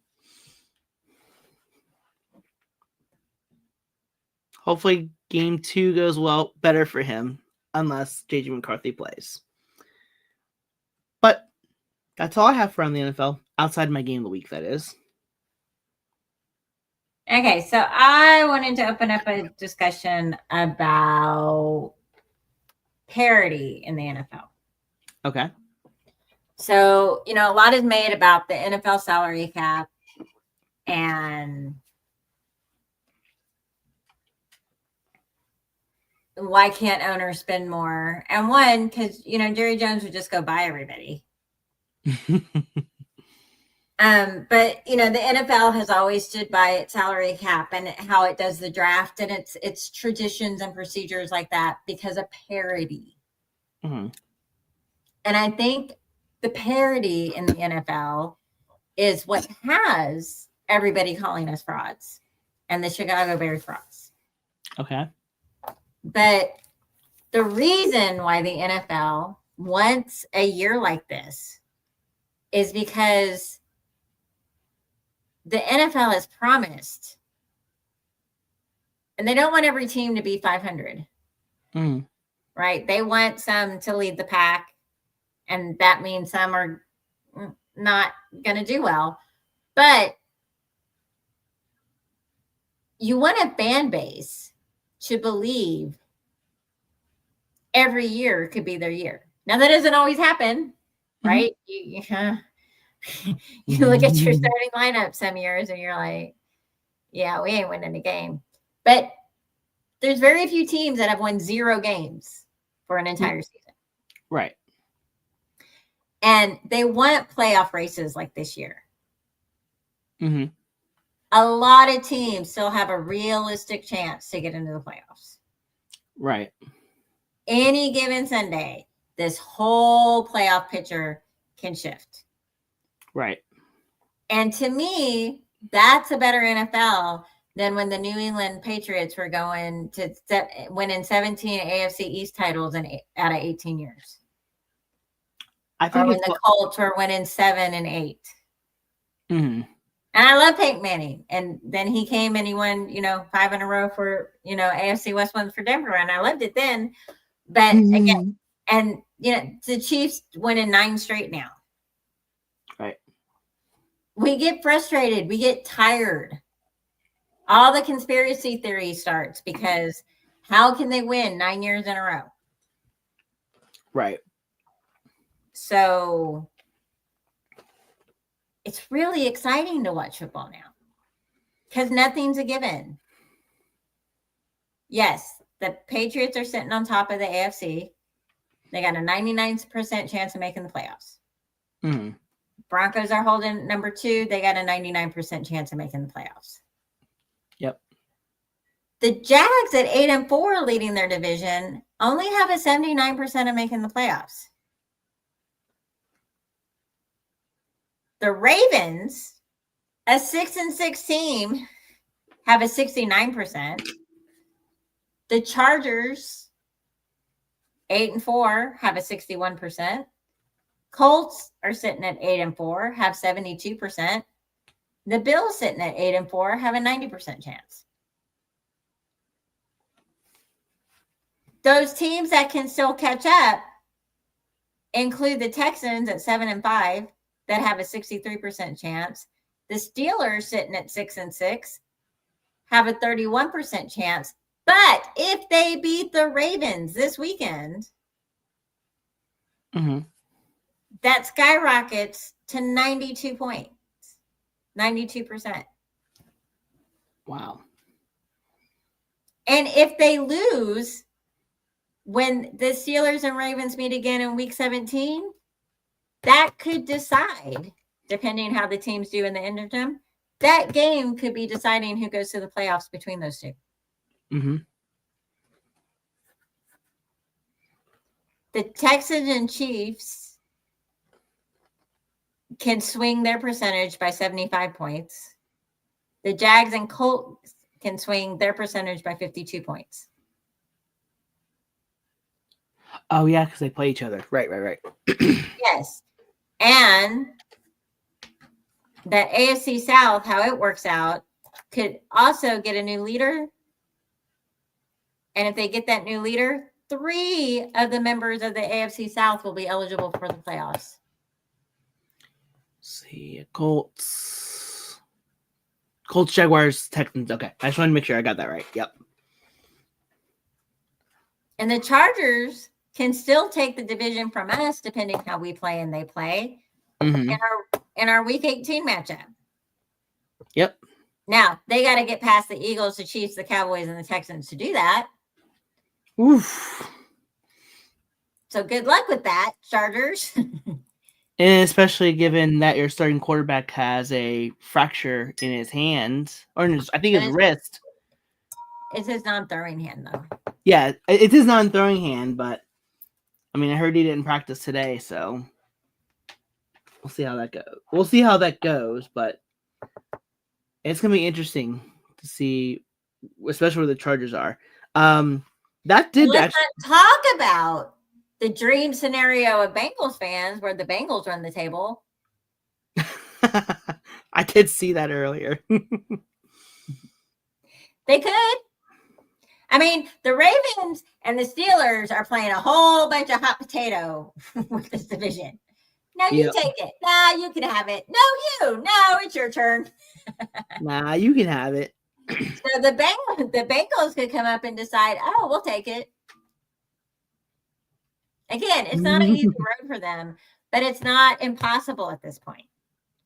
Hopefully game 2 goes better for him, unless JJ McCarthy plays. But that's all I have for on the NFL, outside my game of the week, that is. Okay, so I wanted to open up a discussion about parity in the NFL. Okay. So, a lot is made about the NFL salary cap and why can't owners spend more? And one, because, Jerry Jones would just go buy everybody. But the NFL has always stood by its salary cap and how it does the draft and its traditions and procedures like that because of parity. Mm-hmm. And I think the parity in the NFL is what has everybody calling us frauds and the Chicago Bears frauds. Okay. But the reason why the NFL wants a year like this is because the NFL has promised, and they don't want every team to be 500, right? They want some to lead the pack, and that means some are not going to do well. But you want a fan base to believe every year could be their year. Now, that doesn't always happen, right? You look at your starting lineup some years and you're like, yeah, we ain't winning a game. But there's very few teams that have won 0 games for an entire season. Right. And they want playoff races like this year. Mm-hmm. A lot of teams still have a realistic chance to get into the playoffs. Right. Any given Sunday, this whole playoff picture can shift. Right. And to me, that's a better NFL than when the New England Patriots were going to winning 17 AFC East titles out of 18 years. I think or when the Colts were winning 7 and 8. Mm-hmm. And I love Peyton Manning. And then he came and he won, 5 in a row for, AFC West ones for Denver. And I loved it then. But again, and, the Chiefs winning 9 straight now. Right. We get frustrated. We get tired. All the conspiracy theory starts because how can they win 9 years in a row? Right. So it's really exciting to watch football now because nothing's a given. Yes, the Patriots are sitting on top of the AFC. They got a 99% chance of making the playoffs. Mm-hmm. Broncos are holding number 2. They got a 99% chance of making the playoffs. Yep. The Jags at 8-4 leading their division only have a 79% of making the playoffs. The Ravens, a 6-6 team, have a 69%. The Chargers, 8-4, have a 61%. Colts are sitting at 8-4, have 72%. The Bills sitting at 8-4 have a 90% chance. those teams that can still catch up include the Texans at 7-5 that have a 63% chance. The Steelers sitting at 6-6 have a 31% chance. But if they beat the Ravens this weekend, that skyrockets to 92 points, 92%. Wow. And if they lose when the Steelers and Ravens meet again in week 17, that could decide, depending how the teams do in the interim, that game could be deciding who goes to the playoffs between those two. The Texans and Chiefs can swing their percentage by 75 points. The Jags and Colts can swing their percentage by 52 points. Oh, yeah, because they play each other. Right. Yes. And that AFC South, how it works out, could also get a new leader. And if they get that new leader, 3 of the members of the AFC South will be eligible for the playoffs. See, Colts, Jaguars, Texans. Okay, I just want to make sure I got that right. Yep. And the Chargers can still take the division from us, depending how we play and they play in our Week 18 matchup. Yep. Now they got to get past the Eagles, the Chiefs, the Cowboys, and the Texans to do that. Oof. So good luck with that, Chargers. And especially given that your starting quarterback has a fracture in his hand, or in his, I think his wrist. It's his non-throwing hand, though. Yeah, it's his non-throwing hand, but I mean, I heard he didn't practice today, so we'll see how that goes. But it's gonna be interesting to see, especially where the Chargers are. Let's not talk about the dream scenario of Bengals fans, where the Bengals run the table. I did see that earlier. They could. I mean, the Ravens and the Steelers are playing a whole bunch of hot potato with this division. No, you take it. Nah, you can have it. No, No, it's your turn. Nah, you can have it. So the Bengals could come up and decide, oh, we'll take it. Again, it's not an easy road for them, but it's not impossible at this point.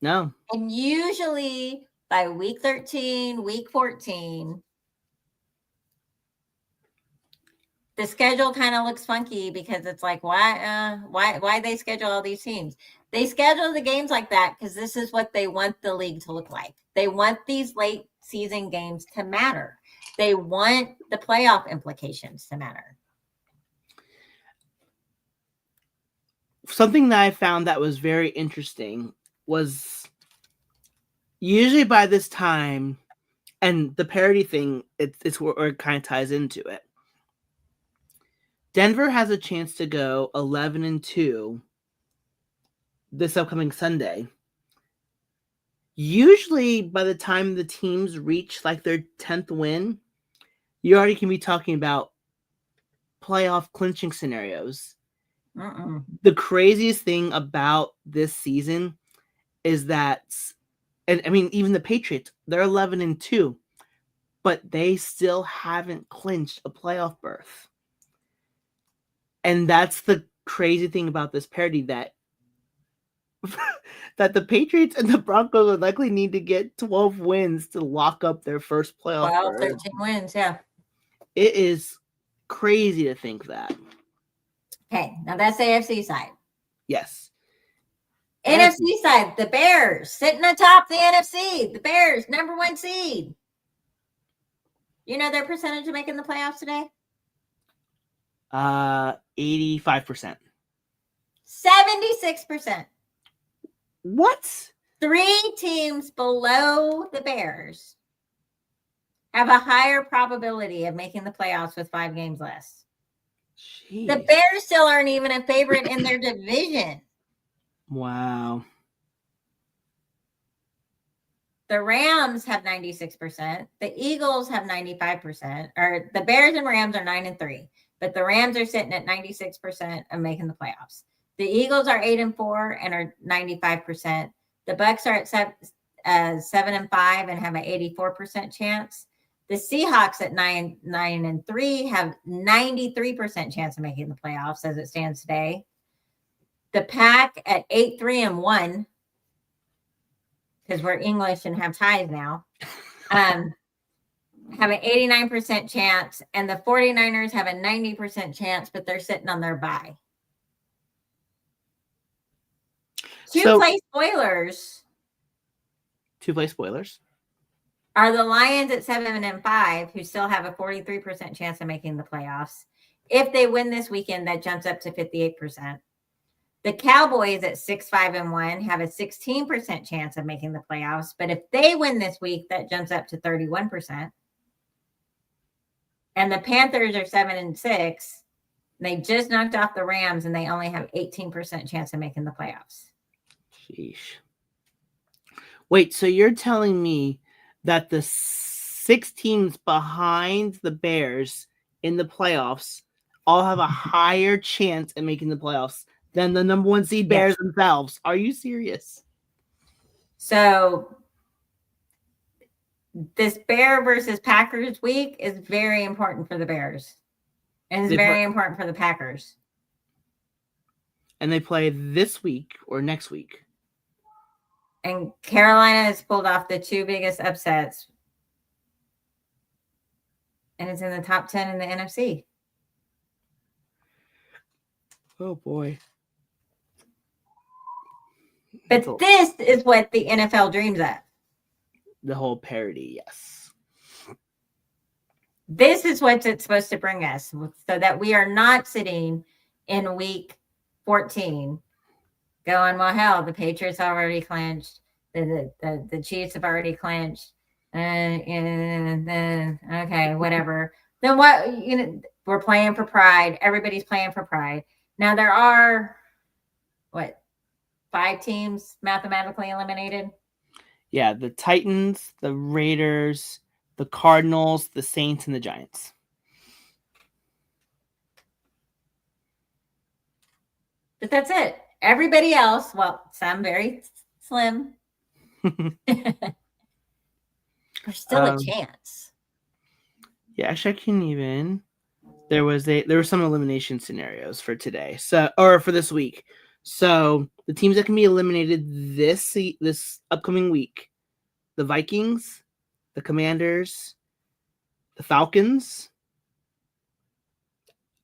No. And usually by week 13, week 14, the schedule kind of looks funky because it's like, why they schedule all these teams? They schedule the games like that because this is what they want the league to look like. They want these late season games to matter. They want the playoff implications to matter. Something that I found that was very interesting was usually by this time, and the parity thing, it's where it kind of ties into it. Denver has a chance to go 11-2 this upcoming Sunday. Usually by the time the teams reach like their 10th win, you already can be talking about playoff clinching scenarios. The craziest thing about this season is that, and I mean, even the Patriots, they're 11-2, but they still haven't clinched a playoff berth. And that's the crazy thing about this parity, that that the Patriots and the Broncos would likely need to get 12 wins to lock up their first playoff 12, berth. 13 wins, yeah. It is crazy to think that. Okay, now that's the AFC side. Yes. NFC side, the Bears sitting atop the NFC. The Bears, number 1 seed. You know their percentage of making the playoffs today? 85%. 76%. What? 3 teams below the Bears have a higher probability of making the playoffs with 5 games less. Jeez. The Bears still aren't even a favorite in their division. Wow. The Rams have 96%. The Eagles have 95%. Or the Bears and Rams are 9-3, but the Rams are sitting at 96% of making the playoffs. The Eagles are 8-4 and are 95%. The Bucks are at 7-5 and have an 84% chance. The Seahawks at 9-3 have 93% chance of making the playoffs as it stands today. The Pack at 8-3-1, because we're English and have ties now, have an 89% chance, and the 49ers have a 90% chance, but they're sitting on their bye. Two-play spoilers are the Lions at 7-5, who still have a 43% chance of making the playoffs. If they win this weekend, that jumps up to 58%. The Cowboys at 6-5-1 have a 16% chance of making the playoffs, but if they win this week, that jumps up to 31%. And the Panthers are 7-6. They just knocked off the Rams, and they only have 18% chance of making the playoffs. Sheesh. Wait, so you're telling me that the 6 teams behind the Bears in the playoffs all have a higher chance at making the playoffs than the number 1 seed Bears themselves? Are you serious? So this Bear versus Packers week is very important for the Bears. And it's very important for the Packers. And they play this week or next week. And Carolina has pulled off the 2 biggest upsets. And it's in the top 10 in the NFC. Oh, boy. But this is what the NFL dreams of. The whole parody, yes. This is what it's supposed to bring us, so that we are not sitting in week 14 going, well, hell, the Patriots already clinched. The Chiefs have already clinched. Okay, whatever. Then what? We're playing for pride. Everybody's playing for pride. Now there are, 5 teams mathematically eliminated? Yeah, the Titans, the Raiders, the Cardinals, the Saints, and the Giants. But that's it. Everybody else, well, some very slim. There's still a chance. Yeah, actually, I can't even. There were some elimination scenarios for today, or for this week. So the teams that can be eliminated this upcoming week: the Vikings, the Commanders, the Falcons,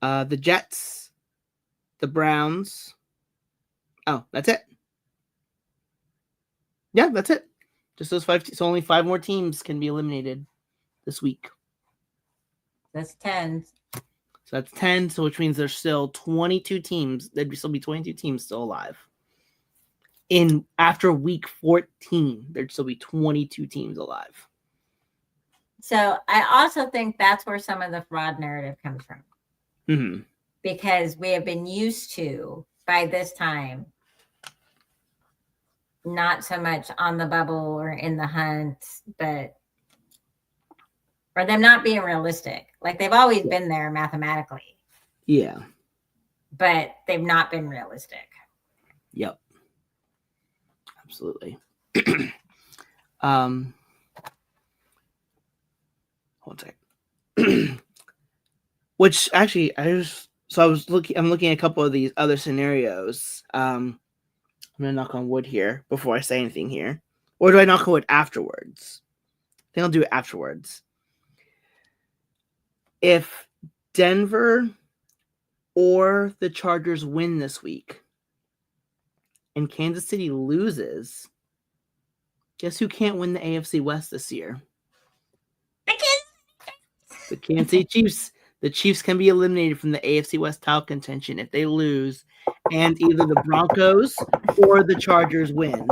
the Jets, the Browns. Oh, that's it. Yeah, that's it. Just those 5. So only 5 more teams can be eliminated this week. That's 10. So that's 10. So which means there's still 22 teams. There'd still be 22 teams still alive. After week 14, there'd still be 22 teams alive. So I also think that's where some of the fraud narrative comes from. Mm-hmm. Because we have been used to, by this time, not so much on the bubble or in the hunt, or them not being realistic. Like they've always been there mathematically. Yeah. But they've not been realistic. Yep. Absolutely. Hold on a second. Which actually, I'm looking at a couple of these other scenarios. I'm gonna knock on wood here before I say anything here. Or do I knock on wood afterwards? I think I'll do it afterwards. If Denver or the Chargers win this week and Kansas City loses, guess who can't win the AFC West this year? The Kansas City Chiefs. The Chiefs can be eliminated from the AFC West title contention if they lose, and either the Broncos or the Chargers win.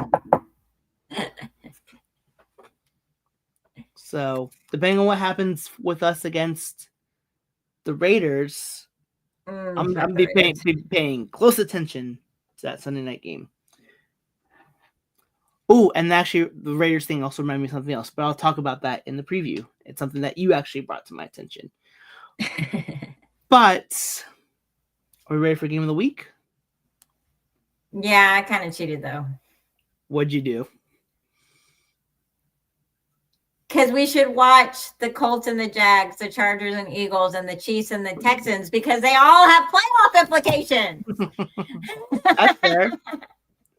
So, depending on what happens with us against the Raiders, I'm going to be paying close attention to that Sunday night game. Oh, and actually, the Raiders thing also reminded me of something else, but I'll talk about that in the preview. It's something that you actually brought to my attention. But are we ready for game of the week? Yeah, I kind of cheated though. What'd you do? Because we should watch the Colts and the Jags, the Chargers and Eagles, and the Chiefs and the Texans because they all have playoff implications. That's fair.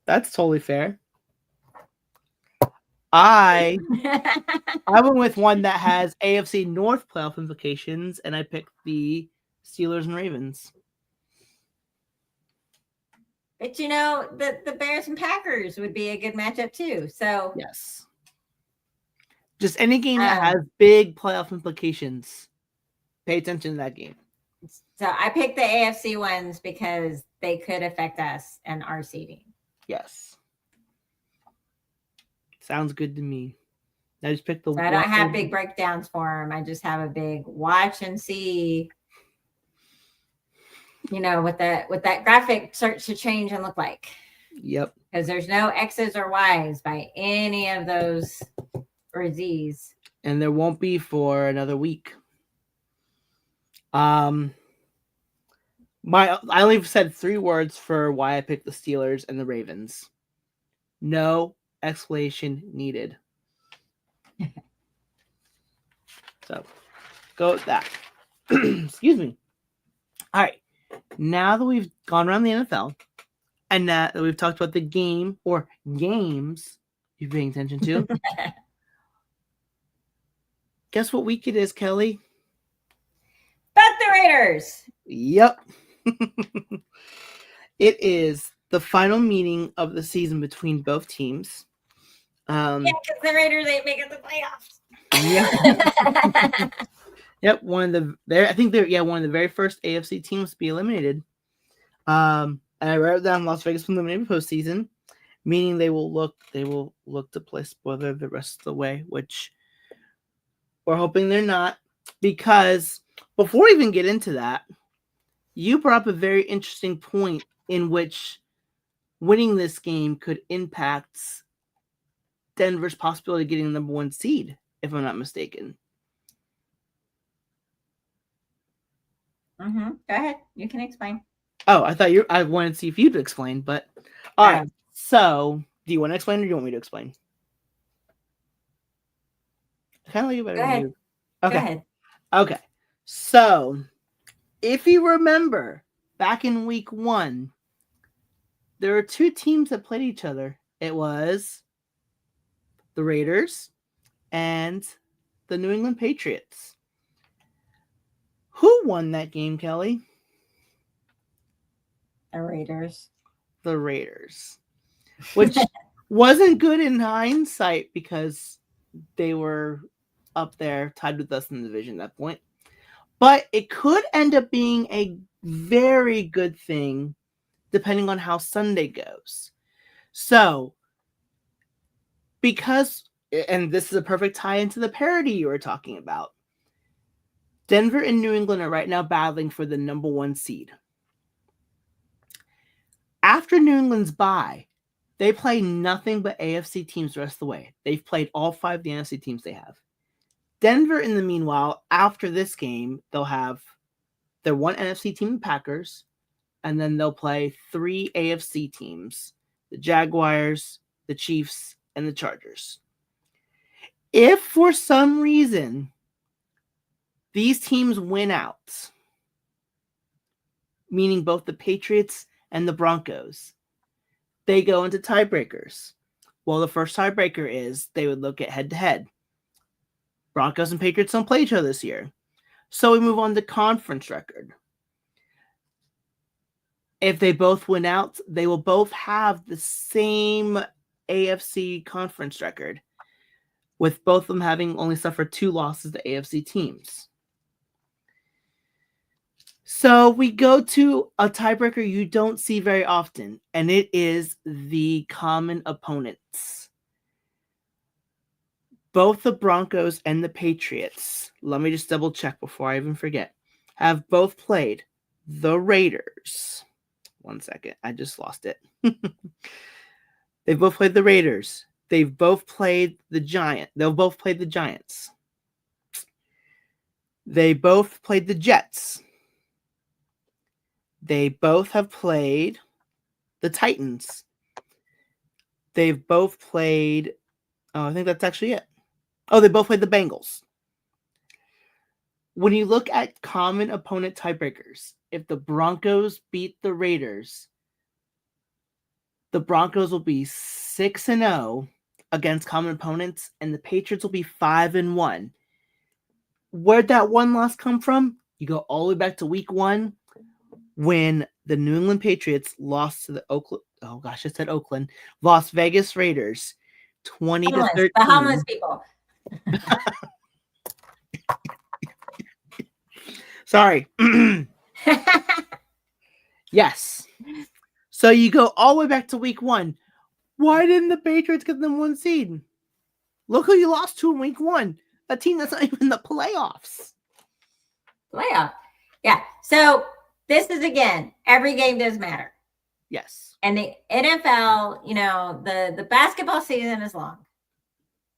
That's totally fair. I went with one that has AFC North playoff implications, and I picked the Steelers and Ravens. But you know, the Bears and Packers would be a good matchup too. So yes, just any game that has big playoff implications. Pay attention to that game. So I picked the AFC ones because they could affect us and our seeding. Yes, sounds good to me. I just picked the. So I don't have big breakdowns for them. I just have a big watch and see. You know what that graphic starts to change and look like. Yep. Because there's no X's or Y's by any of those or Z's. And there won't be for another week. I only said 3 words for why I picked the Steelers and the Ravens. No explanation needed. So go with that. Excuse me. All right. Now that we've gone around the NFL and that we've talked about the game or games you're paying attention to, guess what week it is, Kelly? Fuck the Raiders. Yep. It is the final meeting of the season between both teams. Yeah, because the Raiders ain't making the playoffs. Yeah. Yep, I think they're one of the very first AFC teams to be eliminated. And I wrote down Las Vegas from eliminated postseason, meaning they will look to play spoiler the rest of the way, which we're hoping they're not. Because before we even get into that, you brought up a very interesting point in which winning this game could impact Denver's possibility of getting the number 1 seed, if I'm not mistaken. Mm-hmm. Go ahead. You can explain. Oh, I wanted to see if you'd explain, but all right. So, do you want to explain or do you want me to explain? I kind of like it better. Go ahead. Okay. Go ahead. Okay. So, if you remember, back in week 1, there were 2 teams that played each other. It was the Raiders and the New England Patriots. Who won that game, Kelly? The Raiders. The Raiders. Which wasn't good in hindsight because they were up there tied with us in the division at that point. But it could end up being a very good thing depending on how Sunday goes. So, because, and this is a perfect tie into the parity you were talking about, Denver and New England are right now battling for the number 1 seed. After New England's bye, they play nothing but AFC teams the rest of the way. They've played all 5 of the NFC teams they have. Denver, in the meanwhile, after this game, they'll have their 1 NFC team, the Packers, and then they'll play 3 AFC teams, the Jaguars, the Chiefs, and the Chargers. If for some reason these teams win out, meaning both the Patriots and the Broncos, they go into tiebreakers. Well, the first tiebreaker is they would look at head-to-head. Broncos and Patriots don't play each other this year. So we move on to conference record. If they both win out, they will both have the same AFC conference record, with both of them having only suffered 2 losses to AFC teams. So we go to a tiebreaker you don't see very often, and it is the common opponents. Both the Broncos and the Patriots, let me just double check before I even forget, have both played the Raiders. 1 second, I just lost it. They've both played the Raiders They've both played the Giants. They'll both play the Giants. They both played the Jets. They both have played the Titans. They've both played. Oh, I think that's actually it. Oh, they both played the Bengals. When you look at common opponent tiebreakers, if the Broncos beat the Raiders, the Broncos will be 6-0 against common opponents, and the Patriots will be 5-1. Where'd that one loss come from? You go all the way back to week 1 when the New England Patriots lost to the Las Vegas Raiders 20-13. The homeless people. Sorry. Yes. So you go all the way back to week 1. Why didn't the Patriots get them 1 seed? Look who you lost to in week 1. A team that's not even in the playoffs. Playoff. Yeah. So this is, again, every game does matter. Yes. And the NFL, the basketball season is long.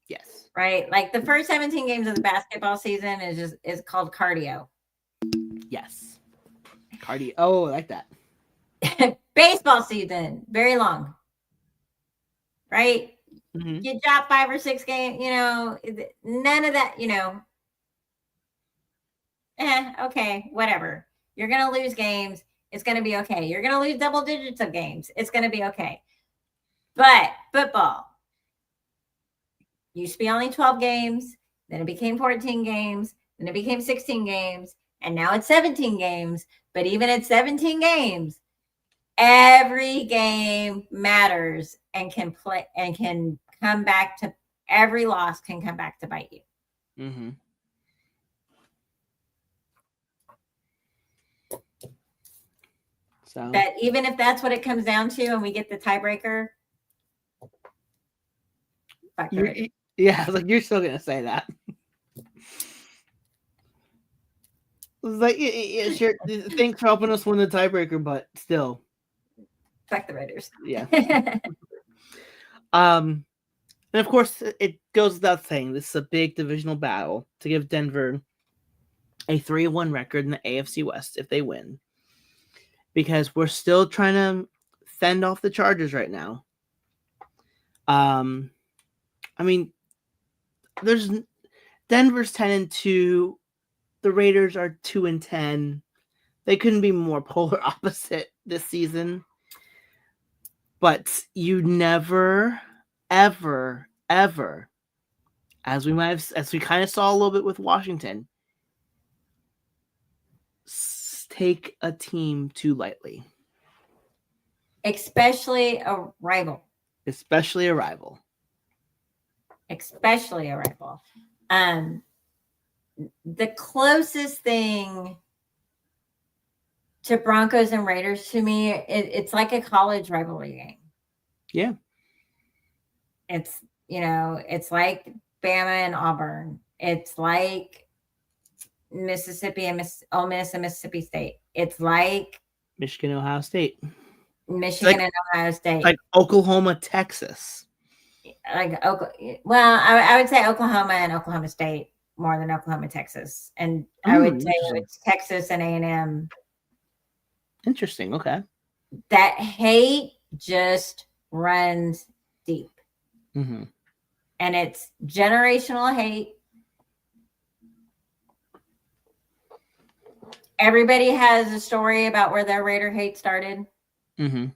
Yes. Right? Like the first 17 games of the basketball season is called cardio. Yes. Cardio. Oh, I like that. Baseball season, very long. Right? Mm-hmm. You drop 5 or 6 games, none of that, okay, whatever. You're going to lose games. It's going to be okay. You're going to lose double digits of games. It's going to be okay. But football used to be only 12 games. Then it became 14 games. Then it became 16 games. And now it's 17 games. But even at 17 games, every game matters and can play and can come back to every loss can come back to bite you. Mm-hmm. So that even if that's what it comes down to and we get the tiebreaker, yeah, like you're still gonna say that. It's like, yeah, sure. Thanks for helping us win the tiebreaker, but still, fuck the Raiders. Yeah. And of course, it goes without saying this is a big divisional battle to give Denver a 3-1 record in the AFC West if they win, because we're still trying to fend off the Chargers right now. I mean, there's Denver's 10-2. The Raiders are 2-10. They couldn't be more polar opposite this season. But you never, ever, ever, as we kind of saw a little bit with Washington, take a team too lightly. Especially a rival. Especially a rival. The closest thing to Broncos and Raiders to me, it's like a college rivalry game. Yeah. It's, it's like Bama and Auburn. It's like Mississippi and Ole Miss and Mississippi State. It's like Michigan, Ohio State. Michigan and Ohio State. Like Oklahoma, Texas. Well, I would say Oklahoma and Oklahoma State more than Oklahoma, Texas. And I would say it's Texas and A&M. Interesting. Okay. That hate just runs deep. Mm-hmm. And it's generational hate. Everybody has a story about where their Raider hate started. Mm-hmm.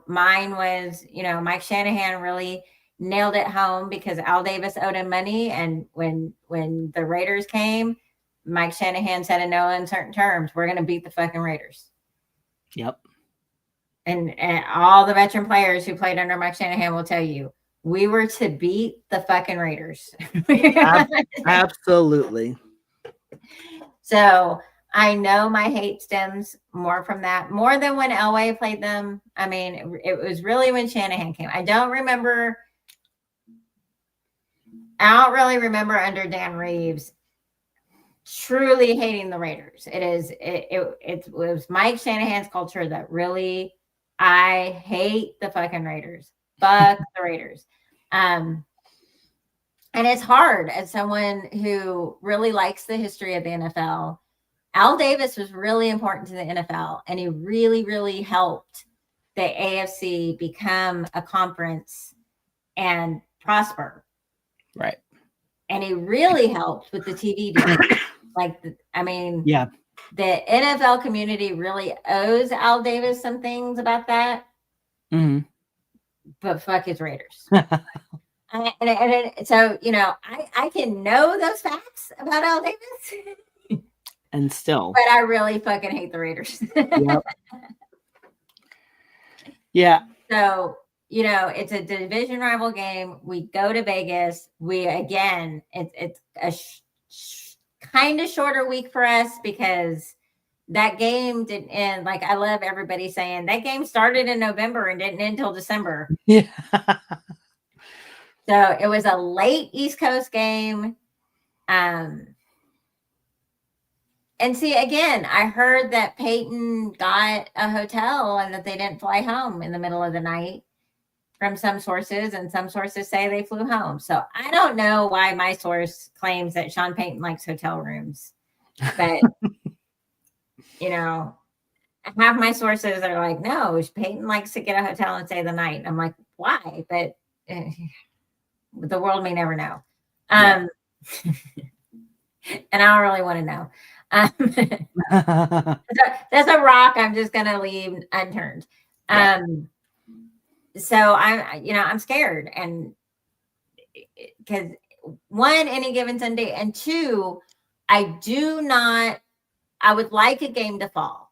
Mine was, Mike Shanahan really nailed it home because Al Davis owed him money. And when the Raiders came, Mike Shanahan said in no uncertain terms, we're going to beat the fucking Raiders. Yep. And all the veteran players who played under Mike Shanahan will tell you, we were to beat the fucking Raiders. Absolutely. So I know my hate stems more from that, more than when Elway played them. I mean, it was really when Shanahan came. I don't really remember under Dan Reeves truly hating the Raiders. It was Mike Shanahan's culture that really, I hate the fucking Raiders. Fuck the Raiders. And it's hard as someone who really likes the history of the NFL. Al Davis was really important to the NFL, and he really, really helped the AFC become a conference and prosper. Right. And he really helped with the TV deal. Yeah. The NFL community really owes Al Davis some things about that. Mm-hmm. But fuck his Raiders. So, I can know those facts about Al Davis. And still. But I really fucking hate the Raiders. Yep. Yeah. So, it's a division rival game. We go to Vegas. It's a kind of shorter week for us because that game didn't end. Like, I love everybody saying that game started in November and didn't end until December. Yeah. So it was a late East Coast game. And see, again, I heard that Peyton got a hotel and that they didn't fly home in the middle of the night from some sources, and some sources say they flew home. So I don't know why my source claims that Sean Payton likes hotel rooms, but half my sources are like, no, Peyton likes to get a hotel and stay the night. And I'm like, why? But the world may never know. And I don't really want to know. That's a rock I'm just going to leave unturned. So I'm scared, and because one, any given Sunday, and two, I would like a game to fall.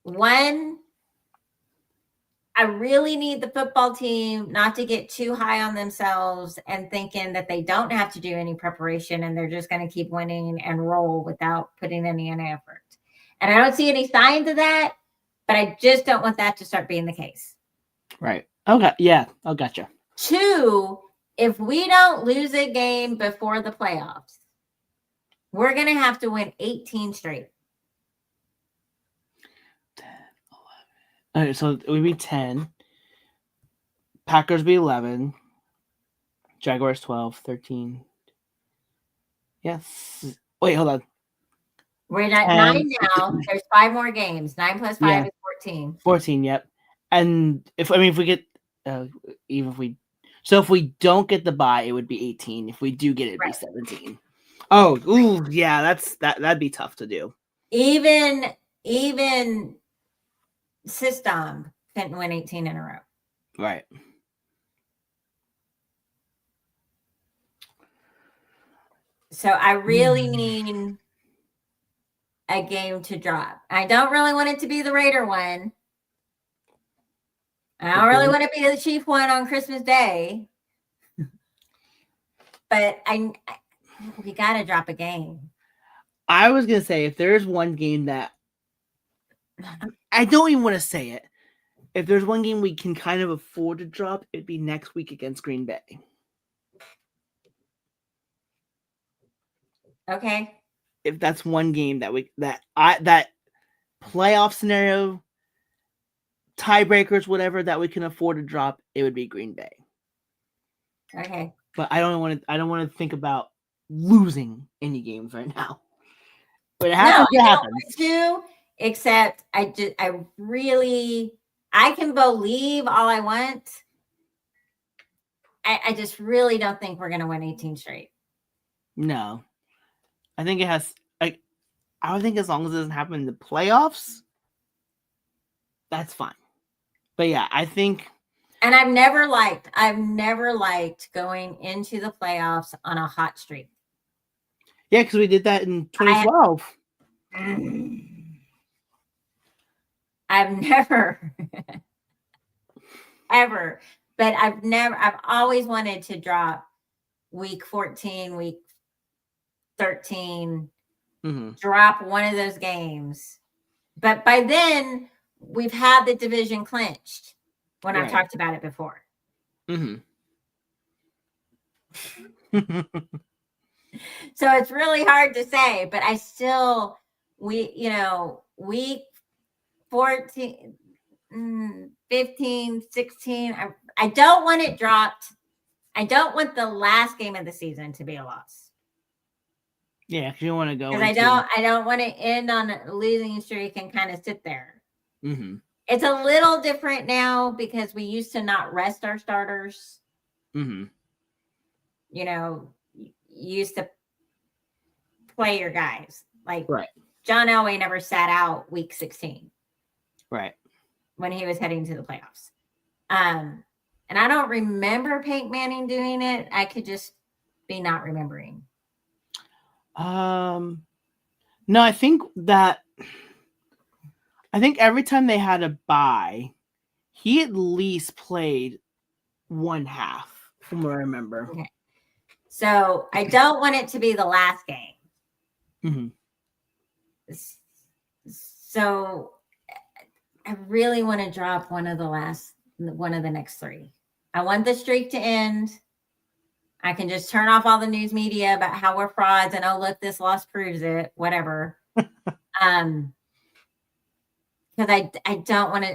One, I really need the football team not to get too high on themselves and thinking that they don't have to do any preparation and they're just going to keep winning and roll without putting any effort. And I don't see any signs of that, but I just don't want that to start being the case. Right. Okay. Yeah. I gotcha. Two, if we don't lose a game before the playoffs, we're going to have to win 18 straight. 10, 11. All right, so it would be 10. Packers be 11. Jaguars 12, 13. Yes. Wait, hold on. We're at 9 now. There's 5 more games. 9 plus 5 is 14. 14, yep. And if we get if we don't get the bye, it would be 18. If we do get it, it'd be 17. Oh, ooh, yeah, that'd be tough to do. Even System couldn't win 18 in a row. Right. So I really need a game to drop. I don't really want it to be the Raider one. I don't really want to be the Chief one on Christmas Day. But we got to drop a game. I was going to say, if there's one game that I don't even want to say it. If there's one game we can kind of afford to drop, it'd be next week against Green Bay. Okay. If that's one game that playoff scenario, tiebreakers, whatever that we can afford to drop, it would be Green Bay. Okay. But I don't want to think about losing any games right now. But it happens. No, I don't want to, except I can believe all I want. I just really don't think we're going to win 18 straight. No. I think it has, I would think as long as it doesn't happen in the playoffs, that's fine. But yeah, I think. And I've never liked going into the playoffs on a hot streak. Yeah, because we did that in 2012. I've never, ever, but I've always wanted to drop week 14, week 13, drop one of those games. But by then, we've had the division clinched when I've talked about it before. So it's really hard to say, but I still, week 14, 15, 16. I don't want it dropped. I don't want the last game of the season to be a loss. Yeah, because you want to go. Because I don't want to end on a losing streak and kind of sit there. Mm-hmm. It's a little different now because we used to not rest our starters. Mm-hmm. You know, you used to play your guys. Like right. John Elway never sat out week 16. Right. When he was heading to the playoffs. And I don't remember Peyton Manning doing it. I could just be not remembering. No, I think every time they had a bye, he at least played one half, from what I remember. Okay. So I don't want it to be the last game. Mm-hmm. So I really want to drop one of the next three. I want the streak to end. I can just turn off all the news media about how we're frauds and, oh, look, this loss proves it, whatever. Because I don't want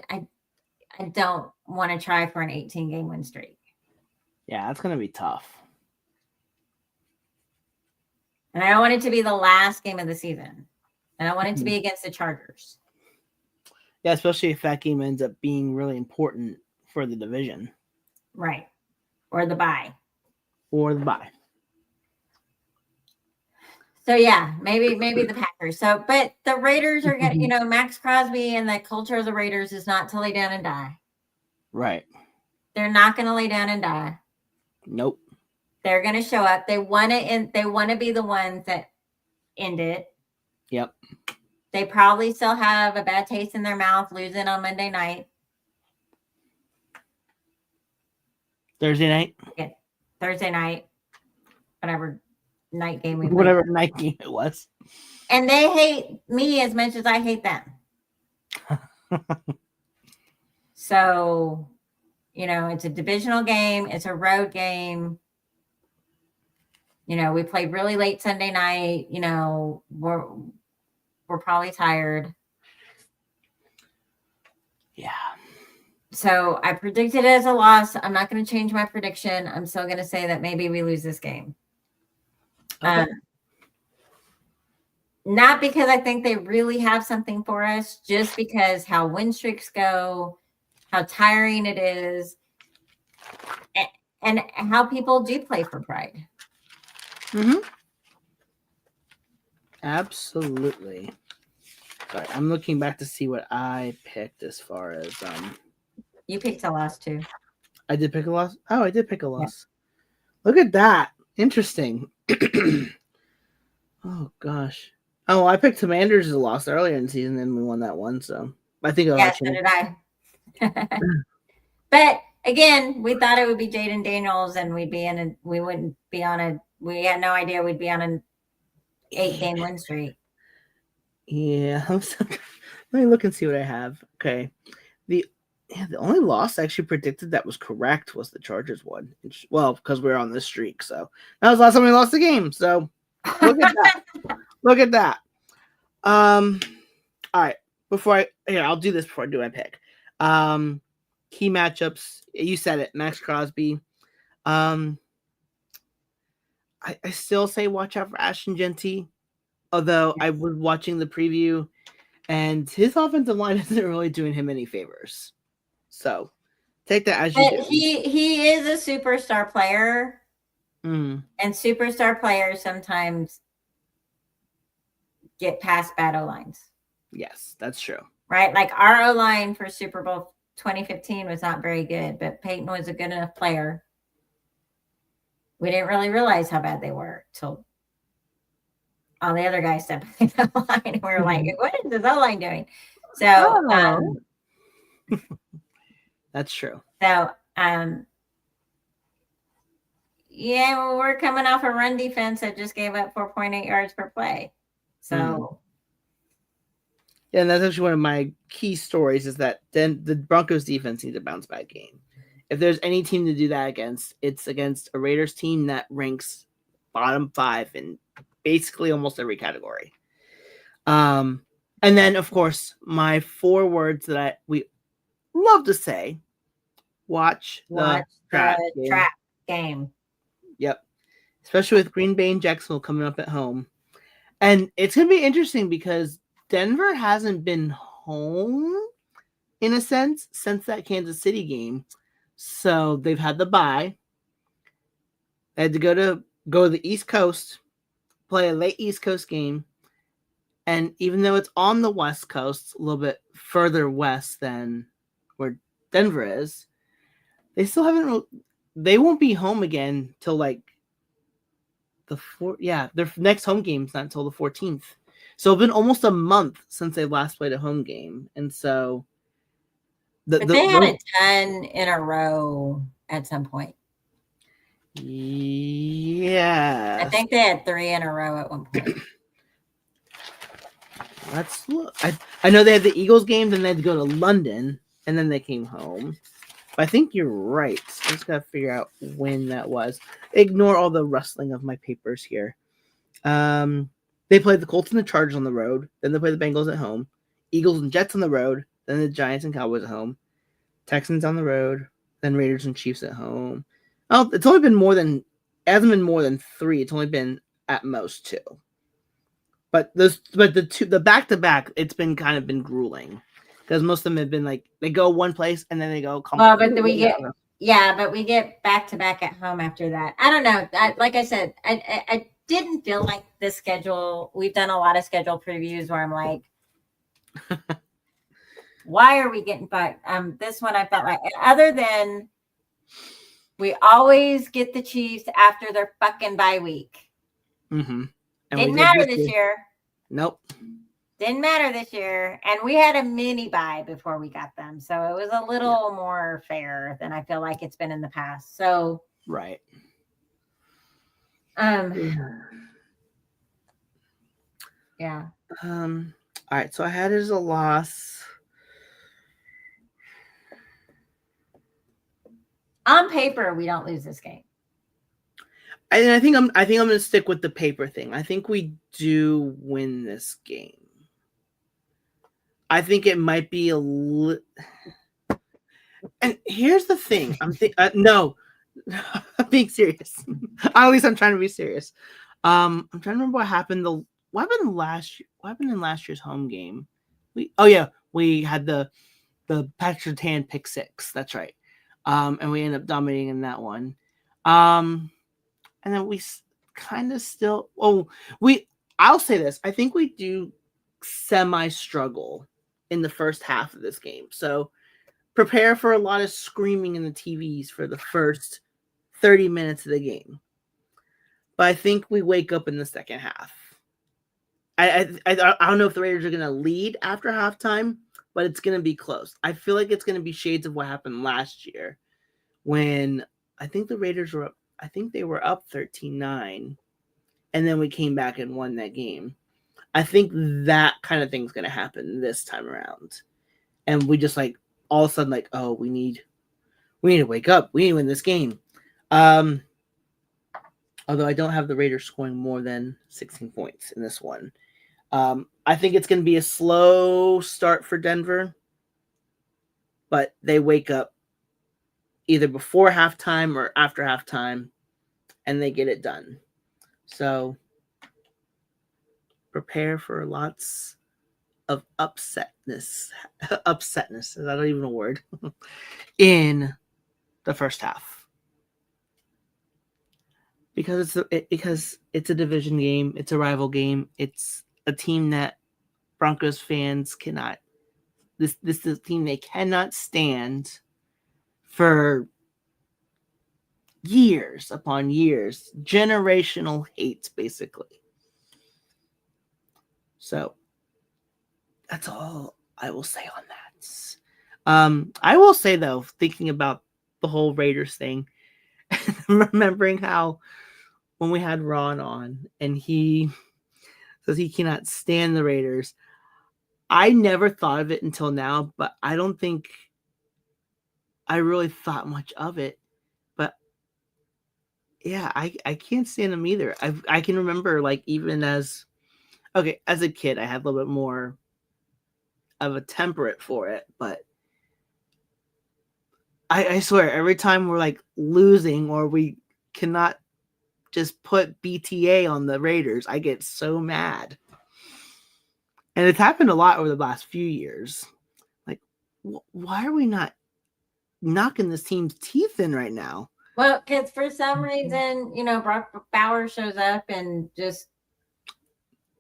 to try for an 18-game win streak. Yeah, that's gonna be tough. And I don't want it to be the last game of the season. And I want it to be against the Chargers. Yeah, especially if that game ends up being really important for the division. Right. Or the bye. So yeah, maybe the Packers. So, but the Raiders are getting, Max Crosby and the culture of the Raiders is not to lay down and die. Right. They're not going to lay down and die. Nope. They're going to show up. They want to be the ones that end it. Yep. They probably still have a bad taste in their mouth losing on Monday night. Thursday night. Yeah, Thursday night. Whatever night game we played. Whatever night game it was. And they hate me as much as I hate them. So, it's a divisional game. It's a road game. We played really late Sunday night. We're probably tired. Yeah. So I predicted it as a loss. I'm not going to change my prediction. I'm still going to say that maybe we lose this game. Okay. Not because I think they really have something for us, just because how win streaks go, how tiring it is, and how people do play for pride. Mm-hmm. Absolutely. Sorry, I'm looking back to see what I picked as far as You picked a loss too. I did pick a loss. Oh, I did pick a loss. Yeah. Look at that. Interesting. Oh gosh. Oh, I picked Commanders as a loss earlier in the season, and we won that one. So I think so did I. But again, we thought it would be Jaden Daniels, and we had no idea we'd be on an 8-game win streak. Yeah. Let me look and see what I have. Okay. The only loss I actually predicted that was correct was the Chargers one. Well, because we were on this streak. So that was the last time we lost the game. So look at that. Look at that. All right. I'll do this before I do my pick. Key matchups. You said it. Max Crosby. I still say watch out for Ashton Genty. Although I was watching the preview, and his offensive line isn't really doing him any favors. So take that as you do. He is a superstar player, and superstar players sometimes get past bad O-lines. Yes, that's true. Right? Like our O-line for Super Bowl 2015 was not very good, but Peyton was a good enough player. We didn't really realize how bad they were till all the other guys stepped in the line. And we were like, what is this O-line doing? So that's true. So we're coming off a run defense that just gave up 4.8 yards per play. So yeah, and that's actually one of my key stories is that then the Broncos defense needs a bounce back game. If there's any team to do that against, it's against a Raiders team that ranks bottom 5 in basically almost every category. And then of course my 4 words that we love to say, watch the trap game. trap game. Yep. Especially with Green Bay and Jacksonville coming up at home. And it's going to be interesting because Denver hasn't been home, in a sense, since that Kansas City game. So they've had the bye. They had to go to the East Coast, play a late East Coast game. And even though it's on the West Coast, a little bit further west than where Denver is, they still haven't. They won't be home again till like their next home game's not until the 14th. So it's been almost a month since they last played a home game, and so but they had a 10 in a row at some point. Yeah, I think they had 3 in a row at one point. Let's look. I know they had the Eagles game, then they had to go to London, and then they came home. But I think you're right. I just gotta figure out when that was. Ignore all the rustling of my papers here. They played the Colts and the Chargers on the road. Then they played the Bengals at home. Eagles and Jets on the road. Then the Giants and Cowboys at home. Texans on the road. Then Raiders and Chiefs at home. Oh, it hasn't been more than 3. It's only been at most 2. But the back-to-back, it's been kind of been grueling because most of them have been like they go one place and then they go. Well, but we get back-to-back at home after that. I don't know. Like I said, I didn't feel like the schedule. We've done a lot of schedule previews where I'm like, why are we getting back? This one I felt like, other than we always get the Chiefs after their fucking bye week. Mm-hmm. Didn't matter this year. Nope. Didn't matter this year. And we had a mini bye before we got them. So it was a little more fair than I feel like it's been in the past. So right. Yeah. All right. So I had it as a loss. On paper, we don't lose this game. And I think I'm going to stick with the paper thing. I think we do win this game. I think it might be a little. And here's the thing. No, I'm being serious. At least I'm trying to be serious. I'm trying to remember what happened. What happened in last year's home game? We had the Patrick Surtain pick 6. That's right. And we ended up dominating in that one. And then we kind of still. I'll say this. I think we do semi-struggle in the first half of this game. So prepare for a lot of screaming in the TVs for the first 30 minutes of the game. But I think we wake up in the second half. I don't know if the Raiders are going to lead after halftime, but it's going to be close. I feel like it's going to be shades of what happened last year when I think the Raiders were up. I think they were up 13-9, and then we came back and won that game. I think that kind of thing's going to happen this time around. And we just like all of a sudden like, oh, we need to wake up. We need to win this game. Although I don't have the Raiders scoring more than 16 points in this one. I think it's going to be a slow start for Denver, but they wake up either before halftime or after halftime, and they get it done. So prepare for lots of upsetness. Upsetness, is that even a word? In the first half. Because it's a division game, it's a rival game, it's a team that Broncos fans cannot. This is a team they cannot stand for years upon years, generational hate, basically. So that's all I will say on that. I will say though, thinking about the whole Raiders thing, remembering how when we had Ron on and he says he cannot stand the Raiders, I never thought of it until now, but I don't think I really thought much of it. But yeah, I can't stand them either. I can remember like even as a kid, I had a little bit more of a temperate for it, but I swear, every time we're like losing or we cannot just put BTA on the Raiders, I get so mad. And it's happened a lot over the last few years. Like, why are we not knocking this team's teeth in right now? Well, because for some reason, Brock Bowers shows up and just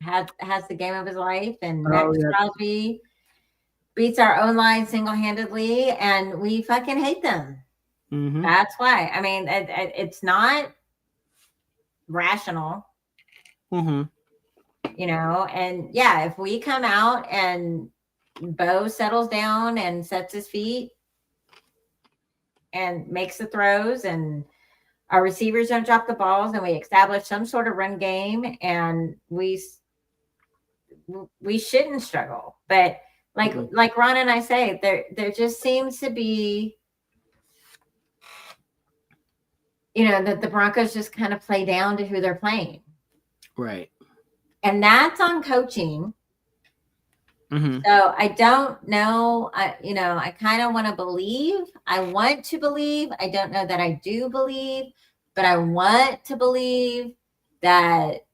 has the game of his life, and Max Crosby beats our own line single-handedly, and we fucking hate them. Mm-hmm. That's why. I mean, it's not rational. Mm-hmm. And yeah, if we come out and Bo settles down and sets his feet and makes the throws, and our receivers don't drop the balls, and we establish some sort of run game, and we shouldn't struggle. But like Ron and I say, there just seems to be, that the Broncos just kind of play down to who they're playing. Right. And that's on coaching. Mm-hmm. So I don't know. I kind of want to believe. I want to believe. I don't know that I do believe, but I want to believe that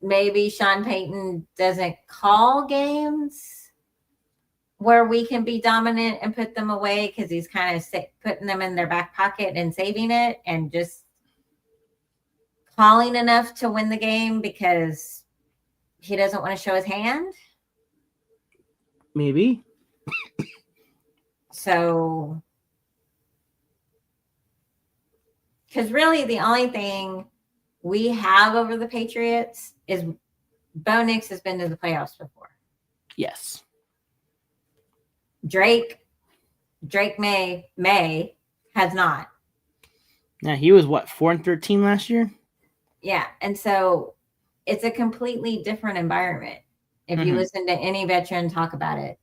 maybe Sean Payton doesn't call games where we can be dominant and put them away, because he's kind of putting them in their back pocket and saving it, and just calling enough to win the game because he doesn't want to show his hand. Maybe. So, because really the only thing we have over the Patriots is Bo Nix has been to the playoffs before. Yes. Drake May has not. Now he was 4-13 last year? Yeah. And so it's a completely different environment. If you listen to any veteran talk about it,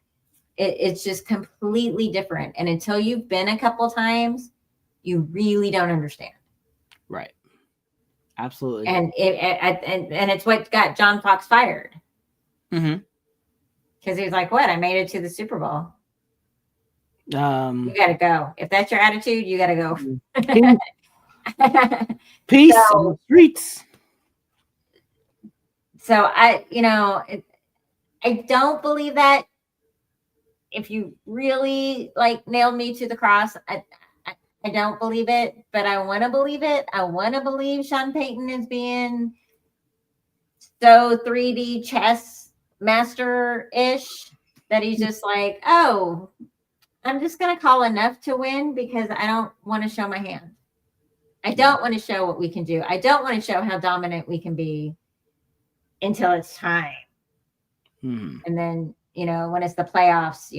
it's just completely different. And until you've been a couple times, you really don't understand. Right. Absolutely. And it's what got John Fox fired. Mm-hmm. Because he was like, what? I made it to the Super Bowl. You got to go. If that's your attitude, you got to go. Peace on the streets. So I don't believe that. If you really nailed me to the cross, I don't believe it, but I want to believe it. I want to believe Sean Payton is being so 3D chess master-ish that he's just like, oh, I'm just going to call enough to win because I don't want to show my hand. I don't want to show what we can do. I don't want to show how dominant we can be until it's time. And then, when it's the playoffs,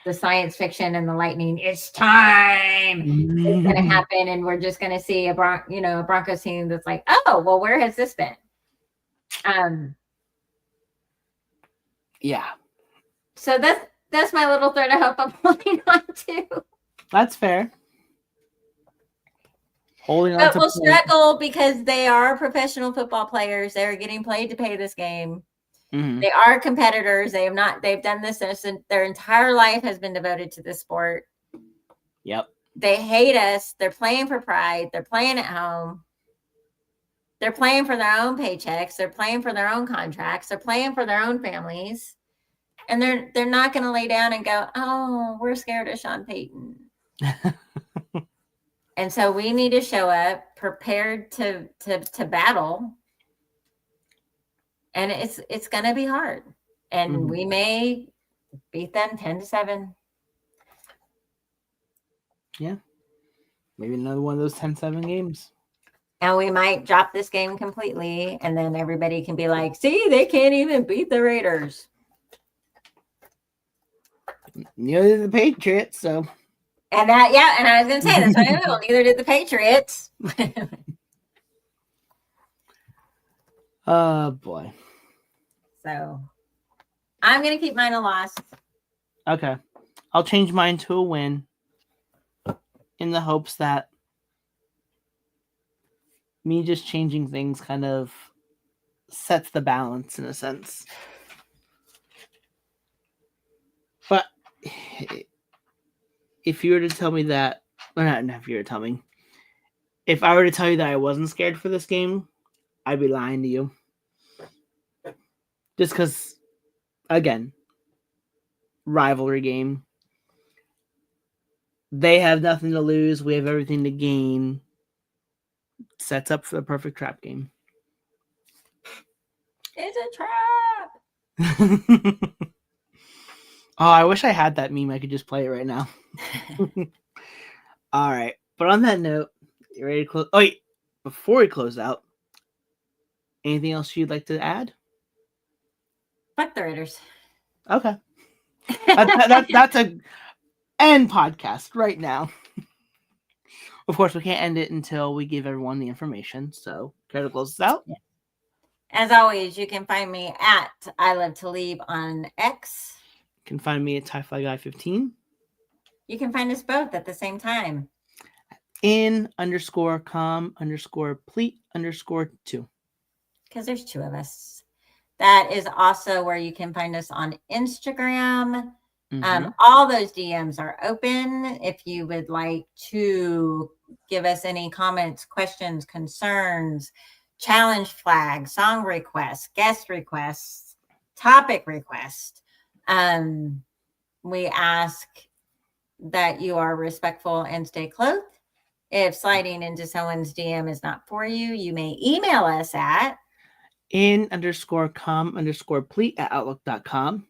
the science fiction and the lightning, it's time. It's going to happen. And we're just going to see a Broncos team that's like, oh, well, where has this been? Yeah. So that's my little thread of hope I'm holding on to. That's fair. But we'll struggle because they are professional football players. They're getting paid to play this game. They are competitors. They've done this their entire life has been devoted to this sport. Yep. They hate us. They're playing for pride. They're playing at home. They're playing for their own paychecks. They're playing for their own contracts. They're playing for their own families. And they're not going to lay down and go, oh, we're scared of Sean Payton. And so we need to show up prepared to battle. And it's going to be hard. And we may beat them 10-7. Yeah. Maybe another one of those 10-7 games. And we might drop this game completely. And then everybody can be like, see, they can't even beat the Raiders. Neither did the Patriots, so. And I was going to say, that's what I know. Neither did the Patriots. Oh, boy. So, I'm going to keep mine a loss. Okay. I'll change mine to a win in the hopes that me just changing things kind of sets the balance in a sense. But if you were to tell me that, or not if you were to tell me, if I were to tell you that I wasn't scared for this game, I'd be lying to you. Just because, again, rivalry game. They have nothing to lose. We have everything to gain. Sets up for the perfect trap game. It's a trap. Oh, I wish I had that meme. I could just play it right now. All right. But on that note, you ready to close? Oh, wait. Before we close out, anything else you'd like to add? Fuck the Raiders. Okay. That's a end podcast right now. Of course, we can't end it until we give everyone the information. So, care to close this out? Yeah. As always, you can find me at I Love to Leave on X. You can find me at TieFlyGuy15. You can find us both at the same time. IN-COM-PLETE_2. Because there's two of us. That is also where you can find us on Instagram. All those DMs are open. If you would like to give us any comments, questions, concerns, challenge flag, song requests, guest requests, topic requests, we ask that you are respectful and stay clothed. If sliding into someone's DM is not for you, you may email us at in_com_plete@outlook.com.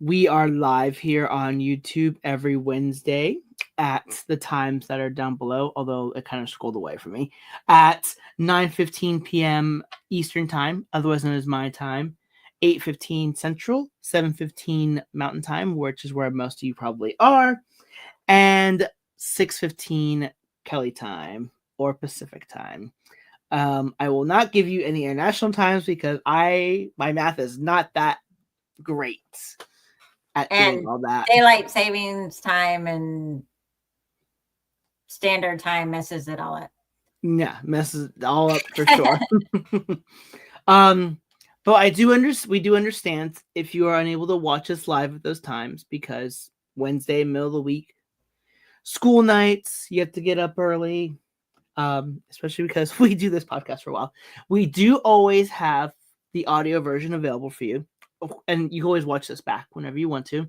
We are live here on YouTube every Wednesday at the times that are down below, although it kind of scrolled away for me, at 9:15 p.m. Eastern Time, otherwise known as my time, 8:15 Central, 7:15 Mountain Time, which is where most of you probably are, and 6:15 Kelly Time or Pacific Time. I will not give you any international times because my math is not that great at doing all that. Daylight savings time and standard time messes it all up. Yeah, messes it all up for sure. But we do understand if you are unable to watch us live at those times because Wednesday, middle of the week, school nights, you have to get up early. Especially because we do this podcast for a while. We do always have the audio version available for you. And you can always watch this back whenever you want to.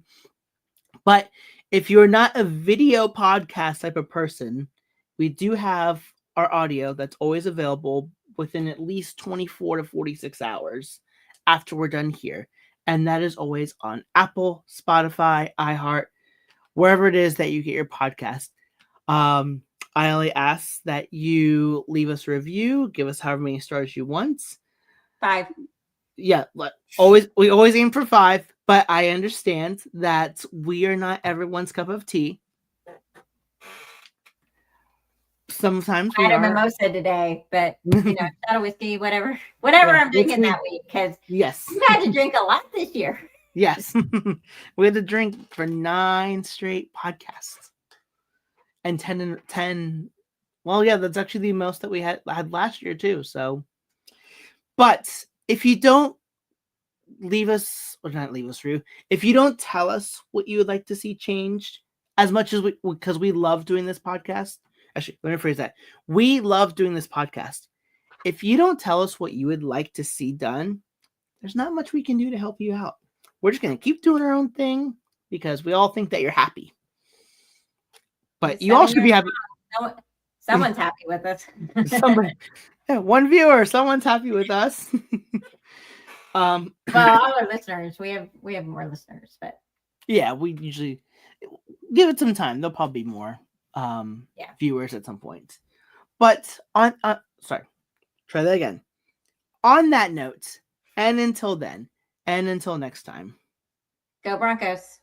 But if you're not a video podcast type of person, we do have our audio that's always available within at least 24 to 46 hours after we're done here. And that is always on Apple, Spotify, iHeart, wherever it is that you get your podcast. I only ask that you leave us a review, give us however many stars you want. 5. Yeah, we always aim for 5, but I understand that we are not everyone's cup of tea. Sometimes I had a mimosa today, but shot of whiskey, whatever I'm drinking that week, because yes, you had to drink a lot this year. Yes, we had to drink for 9 straight podcasts. And 10. Well, yeah, that's actually the most that we had last year too. So, but if you don't if you don't tell us what you would like to see changed, as much as because we love doing this podcast. Actually, let me phrase that. We love doing this podcast. If you don't tell us what you would like to see done, there's not much we can do to help you out. We're just gonna keep doing our own thing because we all think that you're happy. But you all should be happy. Someone's happy with us. One viewer, someone's happy with us. Well, all our listeners, we have more listeners, but yeah, we usually give it some time. There'll probably be more viewers at some point. But try that again. On that note, and until then, and until next time, go Broncos.